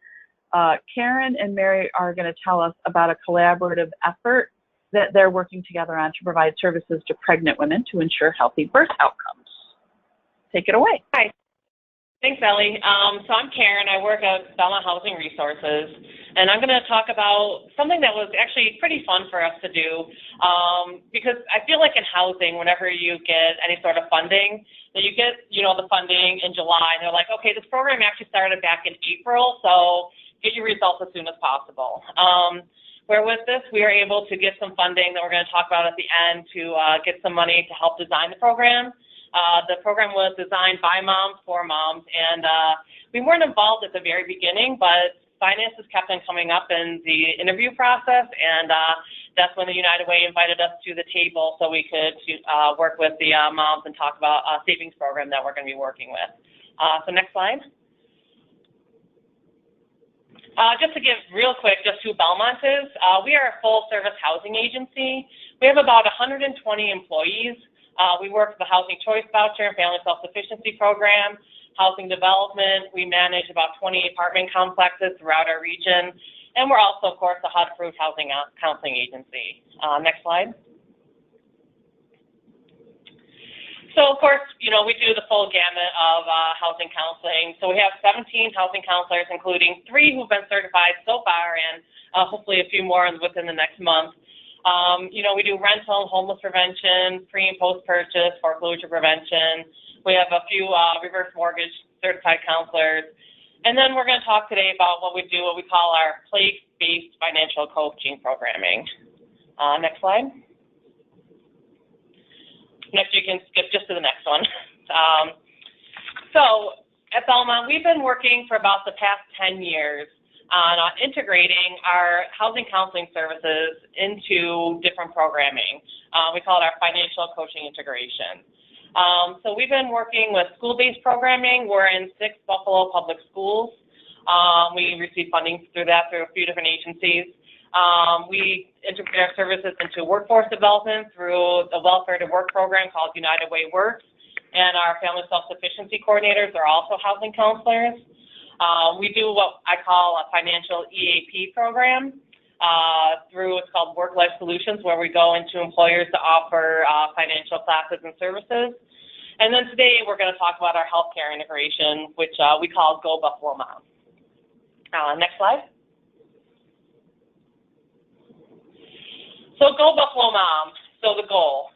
Karen and Mary are going to tell us about a collaborative effort that they're working together on to provide services to pregnant women to ensure healthy birth outcomes. Take it away. Hi. Thanks, Ellie. So I'm Karen. I work at Belmont Housing Resources, and I'm going to talk about something that was actually pretty fun for us to do, because I feel like in housing, whenever you get any sort of funding, that you get, the funding in July, and they're like, okay, this program actually started back in April, so get your results as soon as possible. Where with this, we were able to get some funding that we're going to talk about at the end to get some money to help design the program. The program was designed by moms for moms, and we weren't involved at the very beginning, but finances kept on coming up in the interview process, and that's when the United Way invited us to the table so we could work with the moms and talk about a savings program that we're going to be working with. So next slide. Just to give real quick just who Belmont is, we are a full-service housing agency. We have about 120 employees. We work with the Housing Choice Voucher and Family Self-Sufficiency Program, housing development. We manage about 20 apartment complexes throughout our region. And we're also, of course, the HUD approved housing counseling agency. Next slide. So, of course, we do the full gamut of housing counseling. So we have 17 housing counselors, including 3 who've been certified so far, and hopefully a few more within the next month. We do rental, homeless prevention, pre and post-purchase, foreclosure prevention. We have a few reverse mortgage certified counselors. And then we're going to talk today about what we call our place-based financial coaching programming. Next slide. Next, you can skip just to the next one. So at Belmont, we've been working for about the past 10 years on integrating our housing counseling services into different programming. We call it our financial coaching integration. So we've been working with school-based programming. We're in 6 Buffalo public schools. We receive funding through a few different agencies. We integrate our services into workforce development through the Welfare to Work program called United Way Works, and our family self-sufficiency coordinators are also housing counselors. We do what I call a financial EAP program through what's called Work-Life Solutions, where we go into employers to offer financial classes and services. And then today we're going to talk about our healthcare integration, which we call Go Buffalo Mom. Next slide. So Go Buffalo Mom. So the goal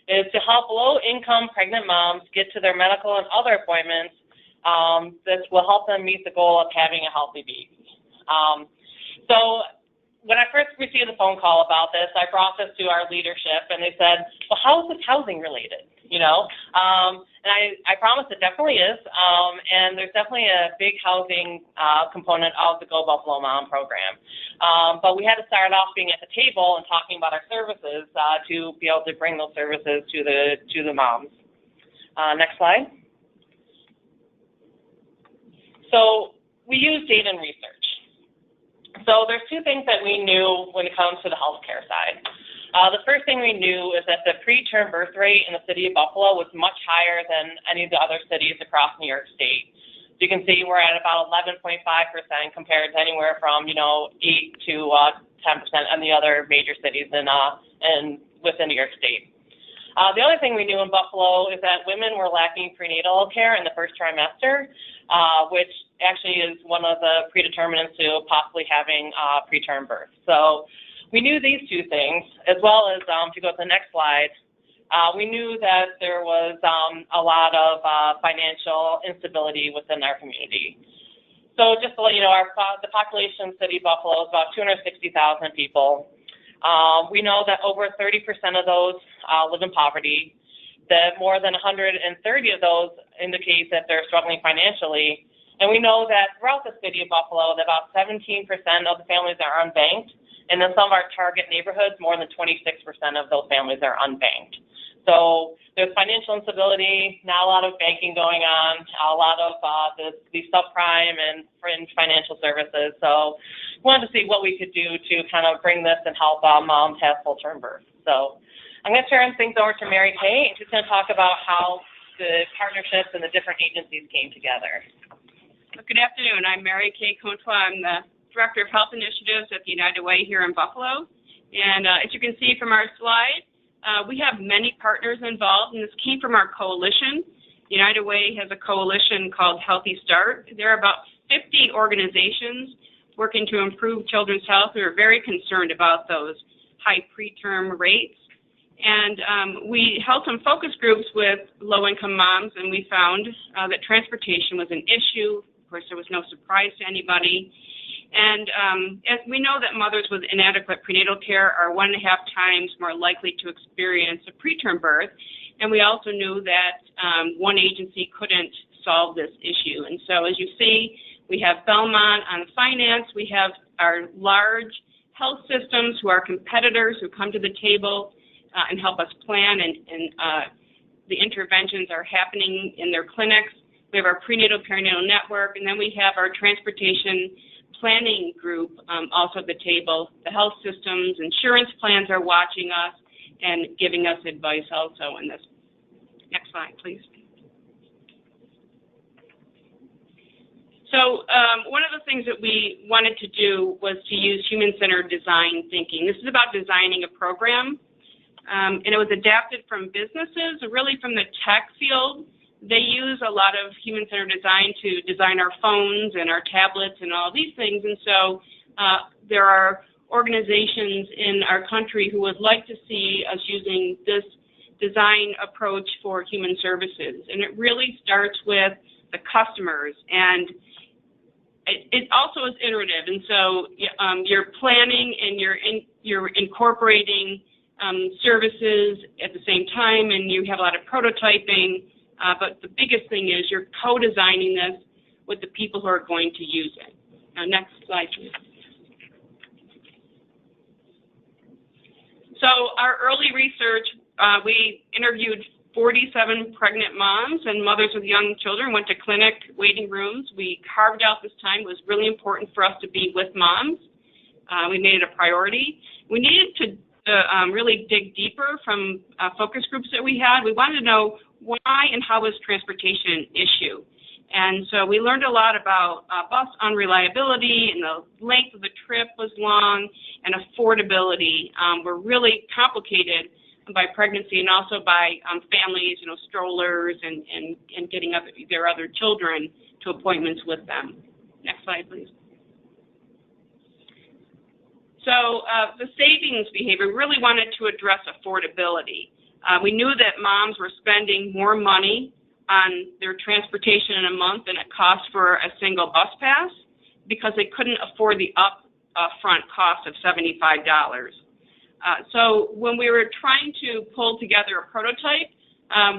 is to help low-income pregnant moms get to their medical and other appointments. This will help them meet the goal of having a healthy baby. So when I first received the phone call about this, I brought this to our leadership, and they said, well, how is this housing related? And I promise it definitely is, and there's definitely a big housing component of the Go Buffalo Mom program. But we had to start off being at the table and talking about our services to be able to bring those services to the moms. Next slide. So we use data and research. So there's 2 things that we knew when it comes to the healthcare side. The first thing we knew is that the preterm birth rate in the city of Buffalo was much higher than any of the other cities across New York State. So you can see we're at about 11.5% compared to anywhere from 8 to 10% in the other major cities within New York State. The other thing we knew in Buffalo is that women were lacking prenatal care in the first trimester, which actually is one of the predeterminants to possibly having preterm birth. So we knew these 2 things, as well as, if you go to the next slide, we knew that there was a lot of financial instability within our community. So just to let you know, the population in the city of Buffalo is about 260,000 people. We know that over 30% of those live in poverty, that more than 130 of those indicate that they're struggling financially. And we know that throughout the city of Buffalo, that about 17% of the families are unbanked. And in some of our target neighborhoods, more than 26% of those families are unbanked. So there's financial instability, not a lot of banking going on, a lot of the subprime and fringe financial services. So we wanted to see what we could do to kind of bring this and help moms have full-term births. So I'm going to turn things over to Mary Kay, and she's going to talk about how the partnerships and the different agencies came together. Good afternoon. I'm Mary Kay Contois. I'm the Director of Health Initiatives at the United Way here in Buffalo. And as you can see from our slide, we have many partners involved, and this came from our coalition. United Way has a coalition called Healthy Start. There are about 50 organizations working to improve children's health. We are very concerned about those high preterm rates. And we held some focus groups with low-income moms, and we found that transportation was an issue. Of course, there was no surprise to anybody. And as we know that mothers with inadequate prenatal care are 1.5 times more likely to experience a preterm birth. And we also knew that one agency couldn't solve this issue. And so as you see, we have Belmont on finance. We have our large health systems who are competitors who come to the table and help us plan, and the interventions are happening in their clinics. We have our prenatal perinatal network, and then we have our transportation planning group also at the table. The health systems, insurance plans are watching us and giving us advice also in this. Next slide, please. So one of the things that we wanted to do was to use human-centered design thinking. This is about designing a program. And it was adapted from businesses, really from the tech field. They use a lot of human-centered design to design our phones and our tablets and all these things. And so there are organizations in our country who would like to see us using this design approach for human services. And it really starts with the customers. And it also is iterative. And so you're planning and you're incorporating services at the same time, and you have a lot of prototyping, but the biggest thing is you're co-designing this with the people who are going to use it. Now, next slide, please. So our early research, we interviewed 47 pregnant moms and mothers with young children, went to clinic waiting rooms. We carved out this time. It was really important for us to be with moms. We made it a priority. We needed to really dig deeper from focus groups that we had. We wanted to know why and how was transportation an issue. And so we learned a lot about bus unreliability, and the length of the trip was long, and affordability were really complicated by pregnancy and also by families, strollers and getting their other children to appointments with them. Next slide, please. So the savings behavior really wanted to address affordability. We knew that moms were spending more money on their transportation in a month than it cost for a single bus pass because they couldn't afford the upfront cost of $75. So when we were trying to pull together a prototype,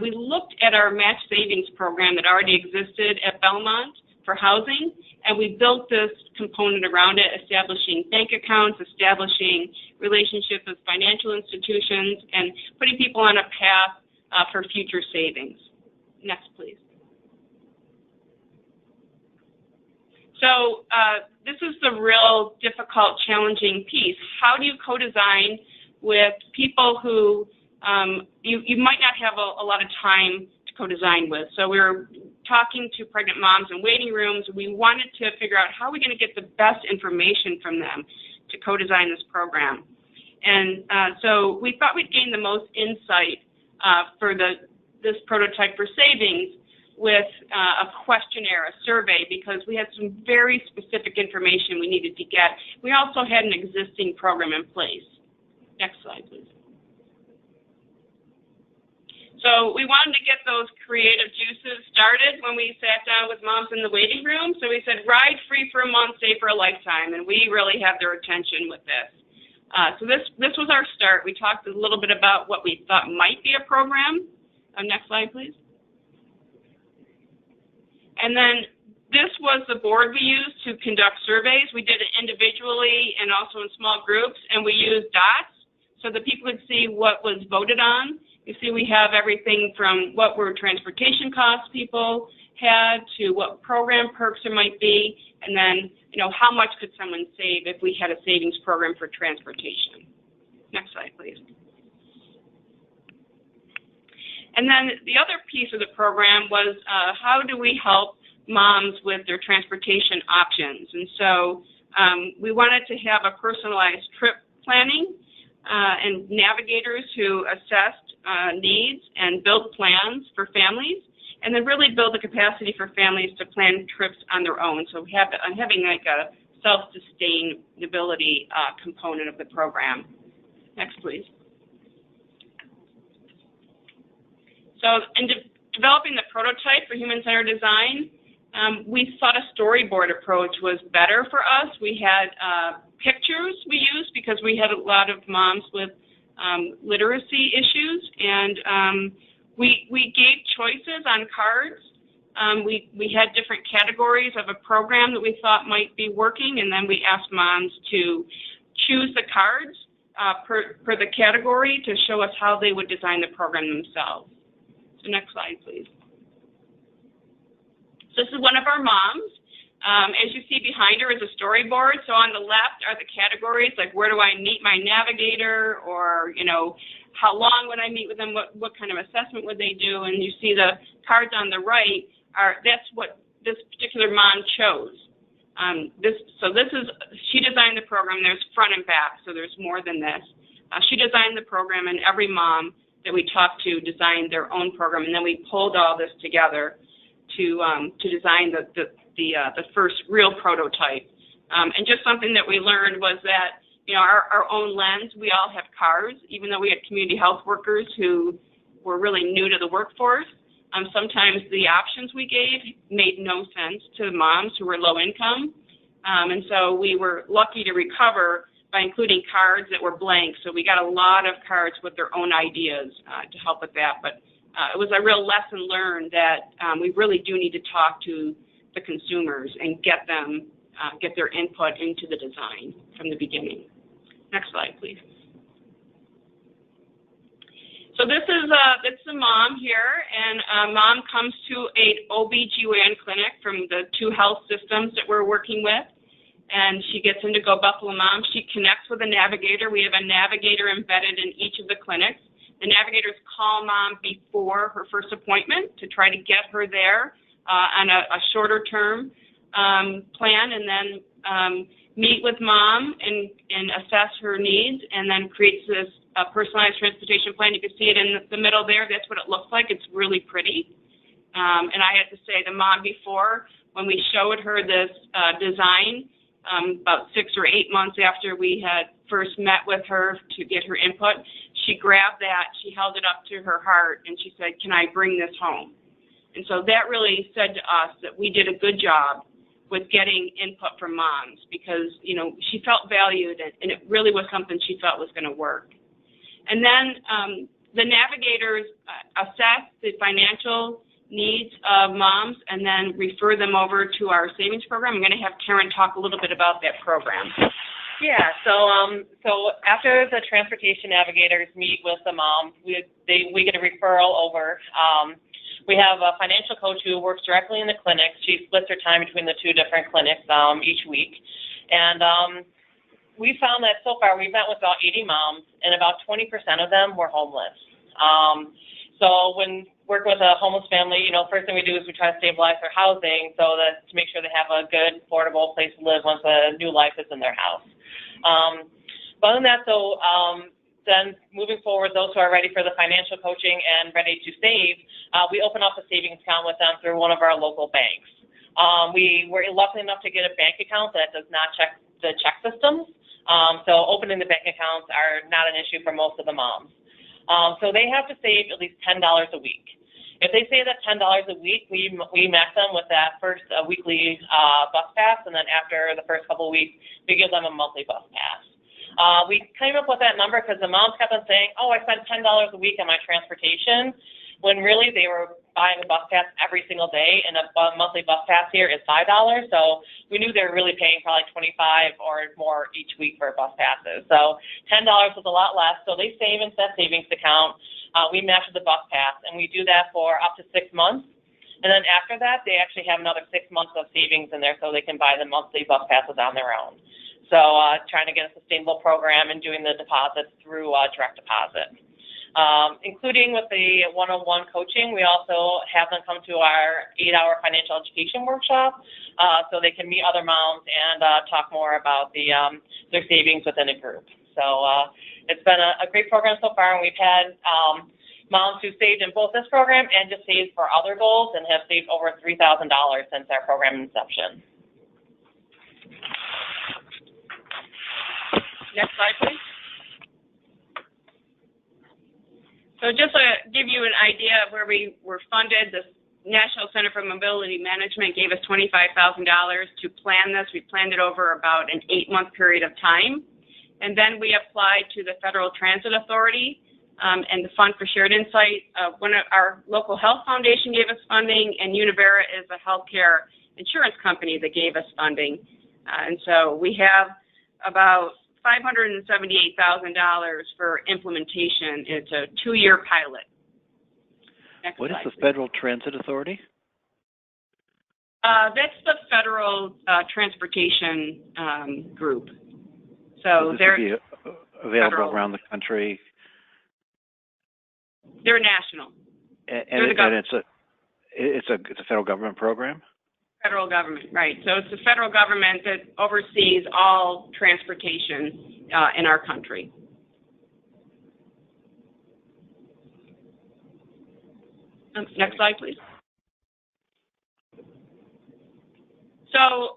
we looked at our match savings program that already existed at Belmont for housing, and we built this component around it, establishing bank accounts, establishing relationships with financial institutions, and putting people on a path for future savings. Next, please. So this is the real difficult, challenging piece. How do you co-design with people who you might not have a lot of time to co-design with? So we were talking to pregnant moms in waiting rooms. We wanted to figure out how are we going to get the best information from them to co-design this program. And so we thought we'd gain the most insight for this prototype for savings with a questionnaire, a survey, because we had some very specific information we needed to get. We also had an existing program in place. Next slide, please. So we wanted to get those creative juices started when we sat down with moms in the waiting room. So we said, ride free for a month, stay for a lifetime. And we really had their attention with this. So this was our start. We talked a little bit about what we thought might be a program. Next slide, please. And then this was the board we used to conduct surveys. We did it individually and also in small groups, and we used dots so that people could see what was voted on. You see we have everything from what were transportation costs people had to what program perks there might be, and then, how much could someone save if we had a savings program for transportation. Next slide, please. And then the other piece of the program was how do we help moms with their transportation options. And so we wanted to have a personalized trip planning and navigators who assessed needs and build plans for families, and then really build the capacity for families to plan trips on their own. So having like a self-sustainability component of the program. Next, please. So in developing the prototype for human-centered design, we thought a storyboard approach was better for us. We had pictures we used because we had a lot of moms with literacy issues, and we gave choices on cards. We had different categories of a program that we thought might be working, and then we asked moms to choose the cards per the category to show us how they would design the program themselves. So next slide, please. So this is one of our moms. As you see behind her is a storyboard. So on the left are the categories, like where do I meet my navigator, or how long would I meet with them, what kind of assessment would they do, and you see the cards on the right that's what this particular mom chose. She designed the program. There's front and back, so there's more than this. She designed the program, and every mom that we talked to designed their own program, and then we pulled all this together to design the first real prototype. And just something that we learned was that our own lens, we all have cars, even though we had community health workers who were really new to the workforce. Sometimes the options we gave made no sense to the moms who were low income. And so we were lucky to recover by including cards that were blank. So we got a lot of cards with their own ideas to help with that. But it was a real lesson learned that we really do need to talk to the consumers and get their input into the design from the beginning. Next slide, please. So this is the mom here, and mom comes to a OBGYN clinic from the 2 health systems that we're working with, and she gets into Go Buffalo Mom. She connects with a navigator. We have a navigator embedded in each of the clinics. The navigators call mom before her first appointment to try to get her there on a shorter term plan, and then meet with mom and assess her needs, and then creates this personalized transportation plan. You can see it in the middle there. That's what it looks like. It's really pretty. And I had to say, the mom before, when we showed her this design, about 6 or 8 months after we had first met with her to get her input, she grabbed that, she held it up to her heart, and she said, "Can I bring this home?" And so that really said to us that we did a good job with getting input from moms, because she felt valued, and it really was something she felt was going to work. And then the navigators assess the financial needs of moms and then refer them over to our savings program. I'm going to have Karen talk a little bit about that program. Yeah, so after the transportation navigators meet with the moms, we get a referral over. We have a financial coach who works directly in the clinics. She splits her time between the 2 different clinics each week. And we found that so far we've met with about 80 moms, and about 20% of them were homeless. So when work with a homeless family, first thing we do is we try to stabilize their housing so that to make sure they have a good, affordable place to live once a new life is in their house. But other than that, then moving forward, those who are ready for the financial coaching and ready to save, we open up a savings account with them through one of our local banks. We were lucky enough to get a bank account that does not check the check systems. So opening the bank accounts are not an issue for most of the moms. So they have to save at least $10 a week. If they save that $10 a week, we match them with that first weekly bus pass, and then after the first couple of weeks, we give them a monthly bus pass. We came up with that number because the moms kept on saying, "Oh, I spent $10 a week on my transportation," when really they were buying a bus pass every single day, and a monthly bus pass here is $5. So we knew they were really paying probably $25 or more each week for bus passes. So $10 was a lot less. So they save into that savings account. We match with the bus pass, and we do that for up to 6 months. And then after that, they actually have another 6 months of savings in there so they can buy the monthly bus passes on their own. So trying to get a sustainable program and doing the deposits through direct deposit. Including with the one-on-one coaching, we also have them come to our 8-hour financial education workshop so they can meet other moms and talk more about their savings within a group. So it's been a great program so far, and we've had moms who saved in both this program and just saved for other goals and have saved over $3,000 since our program inception. Next slide, please. So just to give you an idea of where we were funded, the National Center for Mobility Management gave us $25,000 to plan this. We planned it over about an 8-month period of time. And then we applied to the Federal Transit Authority and the Fund for Shared Insight. One of our local health foundation gave us funding, and Univera is a healthcare insurance company that gave us funding. And so we have about $578,000 for implementation. It's a 2-year pilot. Next What is slide, the please. Federal Transit Authority? That's the Federal Transportation Group. So this they're would be available federal. around the country, They're national. and it's a federal government program. Federal government, right. So it's the federal government that oversees all transportation in our country. Next slide, please. So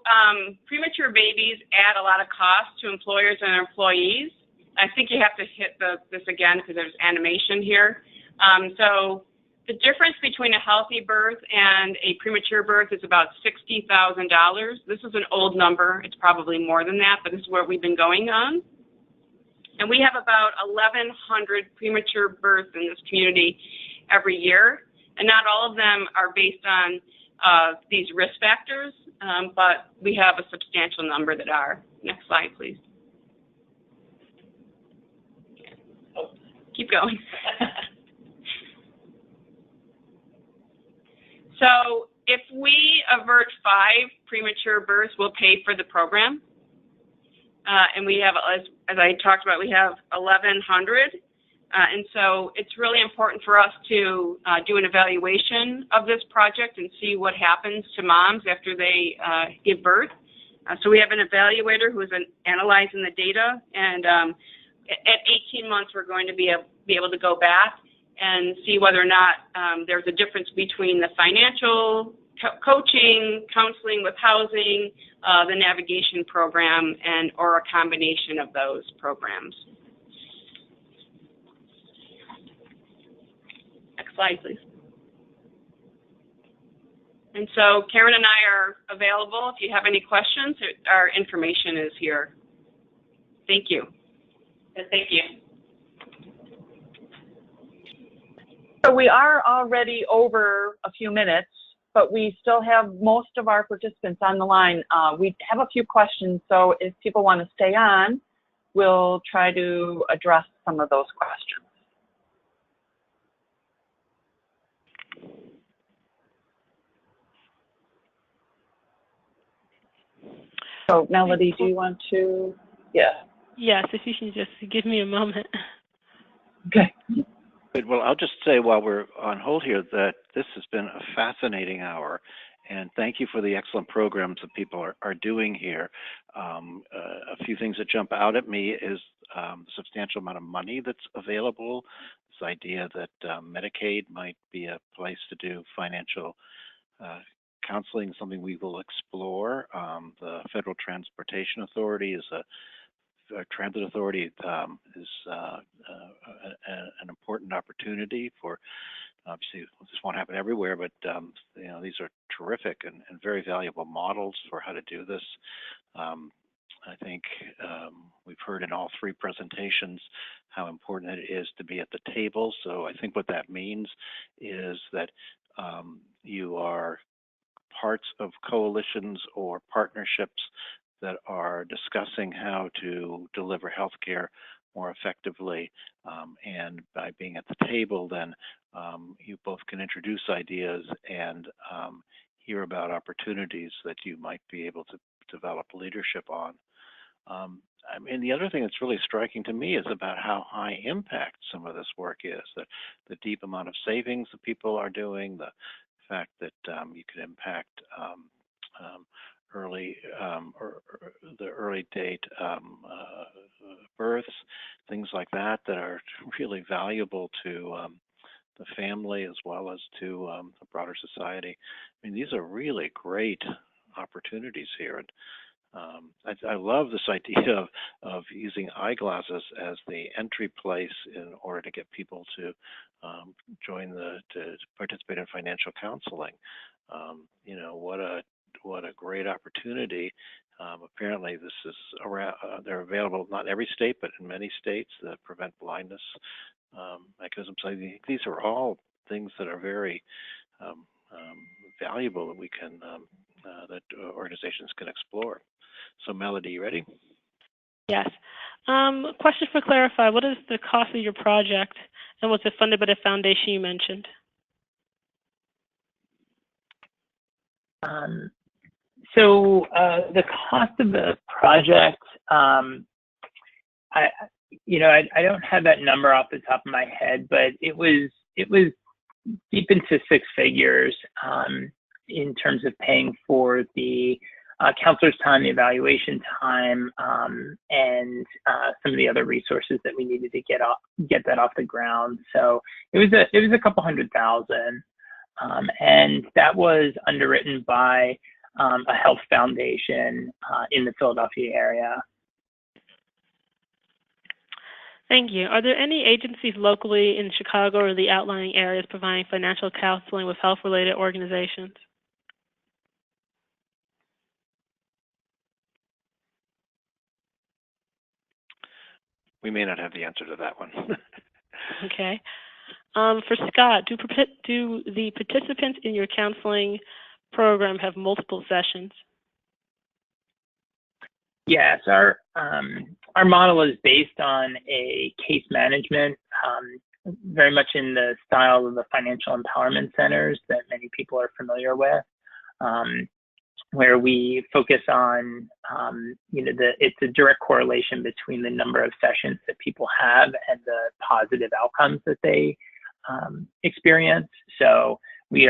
premature babies add a lot of cost to employers and employees. I think you have to hit this again because there's animation here. So the difference between a healthy birth and a premature birth is about $60,000. This is an old number. It's probably more than that, but this is where we've been going on. And we have about 1,100 premature births in this community every year. And not all of them are based on these risk factors, but we have a substantial number that are. Next slide, please. Oh, keep going. So if we avert 5 premature births, we'll pay for the program. And we have, as I talked about, we have 1,100. And so it's really important for us to do an evaluation of this project and see what happens to moms after they give birth. So we have an evaluator who is analyzing the data. And at 18 months, we're going to be able to go back and see whether or not there's a difference between the financial coaching, counseling with housing, the navigation program, or a combination of those programs. Next slide, please. And so Karen and I are available. If you have any questions, our information is here. Thank you. Thank you. So we are already over a few minutes, but we still have most of our participants on the line. We have a few questions, so if people want to stay on, we'll try to address some of those questions. So Melody, do you want to? Yeah. Yes, if you can just give me a moment. Okay. Good. Well, I'll just say while we're on hold here that this has been a fascinating hour, and thank you for the excellent programs that people are doing here. A few things that jump out at me is the substantial amount of money that's available, this idea that Medicaid might be a place to do financial counseling, something we will explore. The Federal Transportation Authority is a transit authority is an important opportunity for, obviously this won't happen everywhere, but you know, these are terrific and very valuable models for how to do this. I think we've heard in all 3 presentations how important it is to be at the table. So I think what that means is that you are parts of coalitions or partnerships that are discussing how to deliver healthcare more effectively. And by being at the table, then you both can introduce ideas and hear about opportunities that you might be able to develop leadership on. I mean, the other thing that's really striking to me is about how high impact some of this work is, that the deep amount of savings that people are doing, the fact that you can impact the early date births, things like that are really valuable to the family as well as to the broader society. I mean, these are really great opportunities here. And I love this idea of using eyeglasses as the entry place in order to get people to to participate in financial counseling. You know, what a great opportunity. Apparently, this is around. They're available not in every state, but in many states. The prevent blindness mechanisms. I think these are all things that are very valuable that we can that organizations can explore. So, Melody, you ready? Yes. Question for clarify, what is the cost of your project and was it funded by the foundation you mentioned? So the cost of the project, I don't have that number off the top of my head, but it was deep into six figures in terms of paying for the counselor's time, the evaluation time, and some of the other resources that we needed to get that off the ground. So it was a couple $100,000, and that was underwritten by a health foundation in the Philadelphia area. Thank you. Are there any agencies locally in Chicago or the outlying areas providing financial counseling with health-related organizations? We may not have the answer to that one. Okay. For Scott, do the participants in your counseling program have multiple sessions? Yes, our model is based on a case management, very much in the style of the financial empowerment centers that many people are familiar with, where we focus on, it's a direct correlation between the number of sessions that people have and the positive outcomes that they experience. So we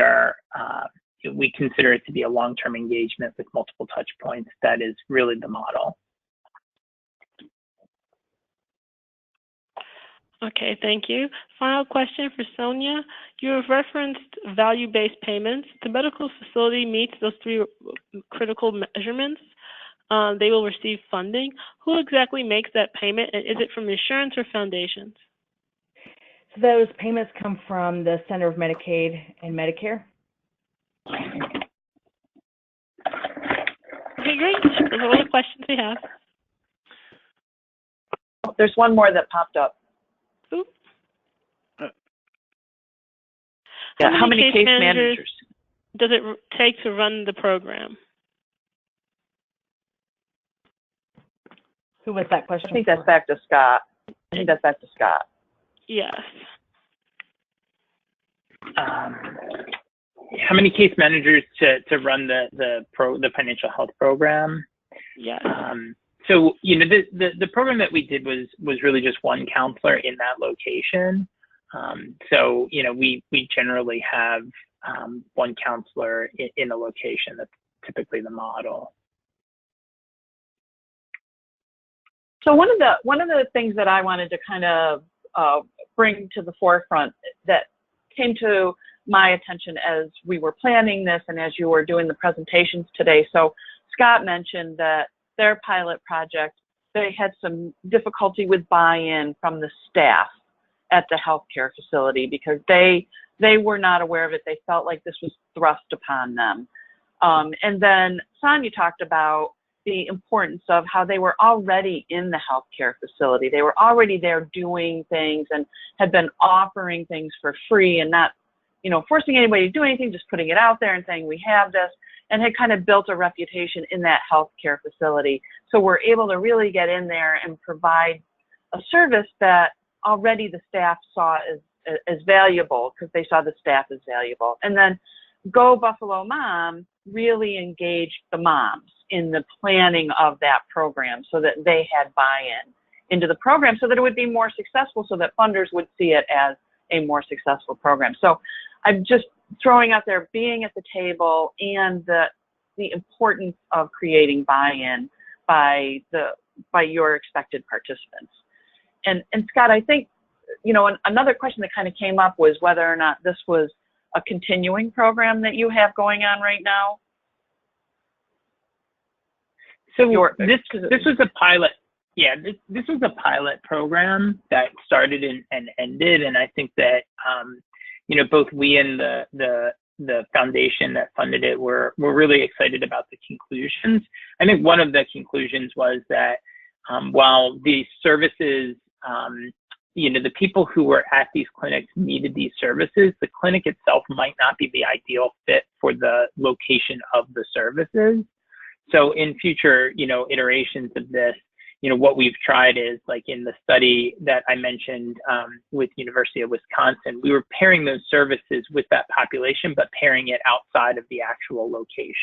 consider it to be a long-term engagement with multiple touch points. That is really the model. Okay, thank you. Final question for Sonia. You have referenced value-based payments. The medical facility meets those three critical measurements. They will receive funding. Who exactly makes that payment, and is it from insurance or foundations? So those payments come from the Center of Medicaid and Medicare. Okay, great. Those are all the questions we have. There's one more that popped up. Ooh. Yeah, how many case managers does it take to run the program? Who was that question? I think that's back to Scott. Yes. How many case managers to run the financial health program? Yes. So the program that we did was really just one counselor in that location. So we generally have one counselor in a location. That's typically the model. So one of the things that I wanted to kind of bring to the forefront that came to my attention as we were planning this and as you were doing the presentations today. So Scott mentioned that their pilot project, they had some difficulty with buy-in from the staff at the healthcare facility because they were not aware of it. They felt like this was thrust upon them. And then Sonia talked about the importance of how they were already in the healthcare facility. They were already there doing things and had been offering things for free and not forcing anybody to do anything, just putting it out there and saying we have this, and had kind of built a reputation in that healthcare facility. So we're able to really get in there and provide a service that already the staff saw as valuable, because they saw the staff as valuable. And then Go Buffalo Mom really engaged the moms in the planning of that program so that they had buy-in into the program so that it would be more successful, so that funders would see it as a more successful program. So I'm just throwing out there being at the table and the importance of creating buy-in by your expected participants. And Scott, I think, another question that kind of came up was whether or not this was a continuing program that you have going on right now. So this was a pilot. Yeah, this was a pilot program that started and ended, and I think that both we and the foundation that funded it were really excited about the conclusions. I think one of the conclusions was that while these services, the people who were at these clinics needed these services, the clinic itself might not be the ideal fit for the location of the services. So in future, iterations of this, what we've tried is, like in the study that I mentioned with University of Wisconsin, we were pairing those services with that population, but pairing it outside of the actual location.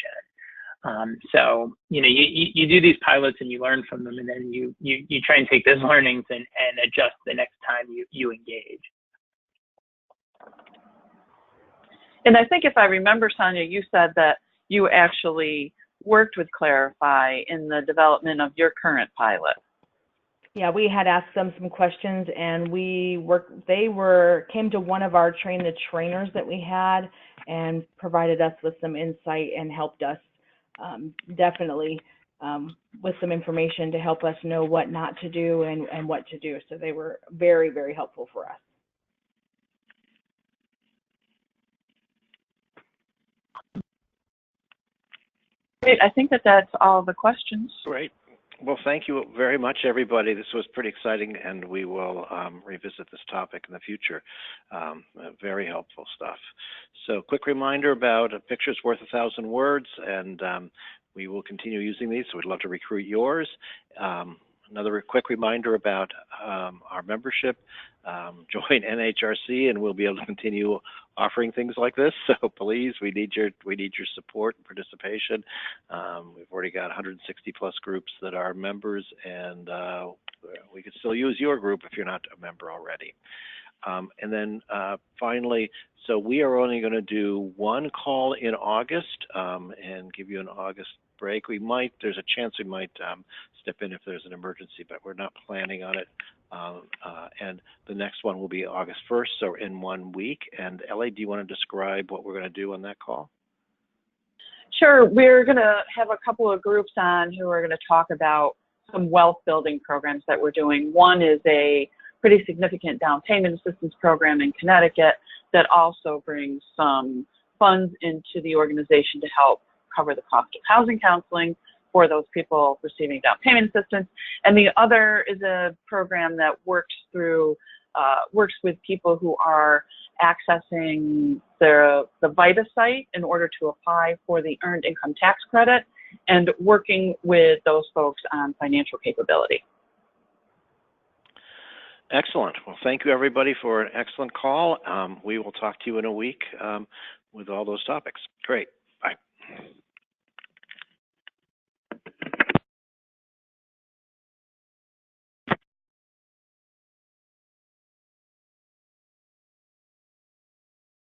So, you do these pilots and you learn from them, and then you try and take those learnings and adjust the next time you engage. And I think if I remember, Sonia, you said that you actually worked with Clarify in the development of your current pilot. Yeah, we had asked them some questions, and they came to one of our train the trainers that we had and provided us with some insight and helped us definitely with some information to help us know what not to do and what to do. So they were very, very helpful for us. Great. I think that's all the questions. Great. Well, thank you very much, everybody. This was pretty exciting, and we will revisit this topic in the future. Very helpful stuff. So quick reminder about a picture's worth 1,000 words, and we will continue using these, so we'd love to recruit yours. Another quick reminder about our membership. Join NHRC, and we'll be able to continue offering things like this. So please, we need your support and participation. We've already got 160 plus groups that are members, and we could still use your group if you're not a member already. And then finally, so we are only going to do one call in August and give you an August break. There's a chance we might step in if there's an emergency, but we're not planning on it. And the next one will be August 1st, so in 1 week. And Ellie, do you want to describe what we're going to do on that call? Sure. We're going to have a couple of groups on who are going to talk about some wealth building programs that we're doing. One is a pretty significant down payment assistance program in Connecticut that also brings some funds into the organization to help cover the cost of housing counseling for those people receiving down payment assistance. And the other is a program that works with people who are accessing the VITA site in order to apply for the Earned Income Tax Credit, and working with those folks on financial capability. Excellent. Well, thank you, everybody, for an excellent call. We will talk to you in a week with all those topics. Great. Bye.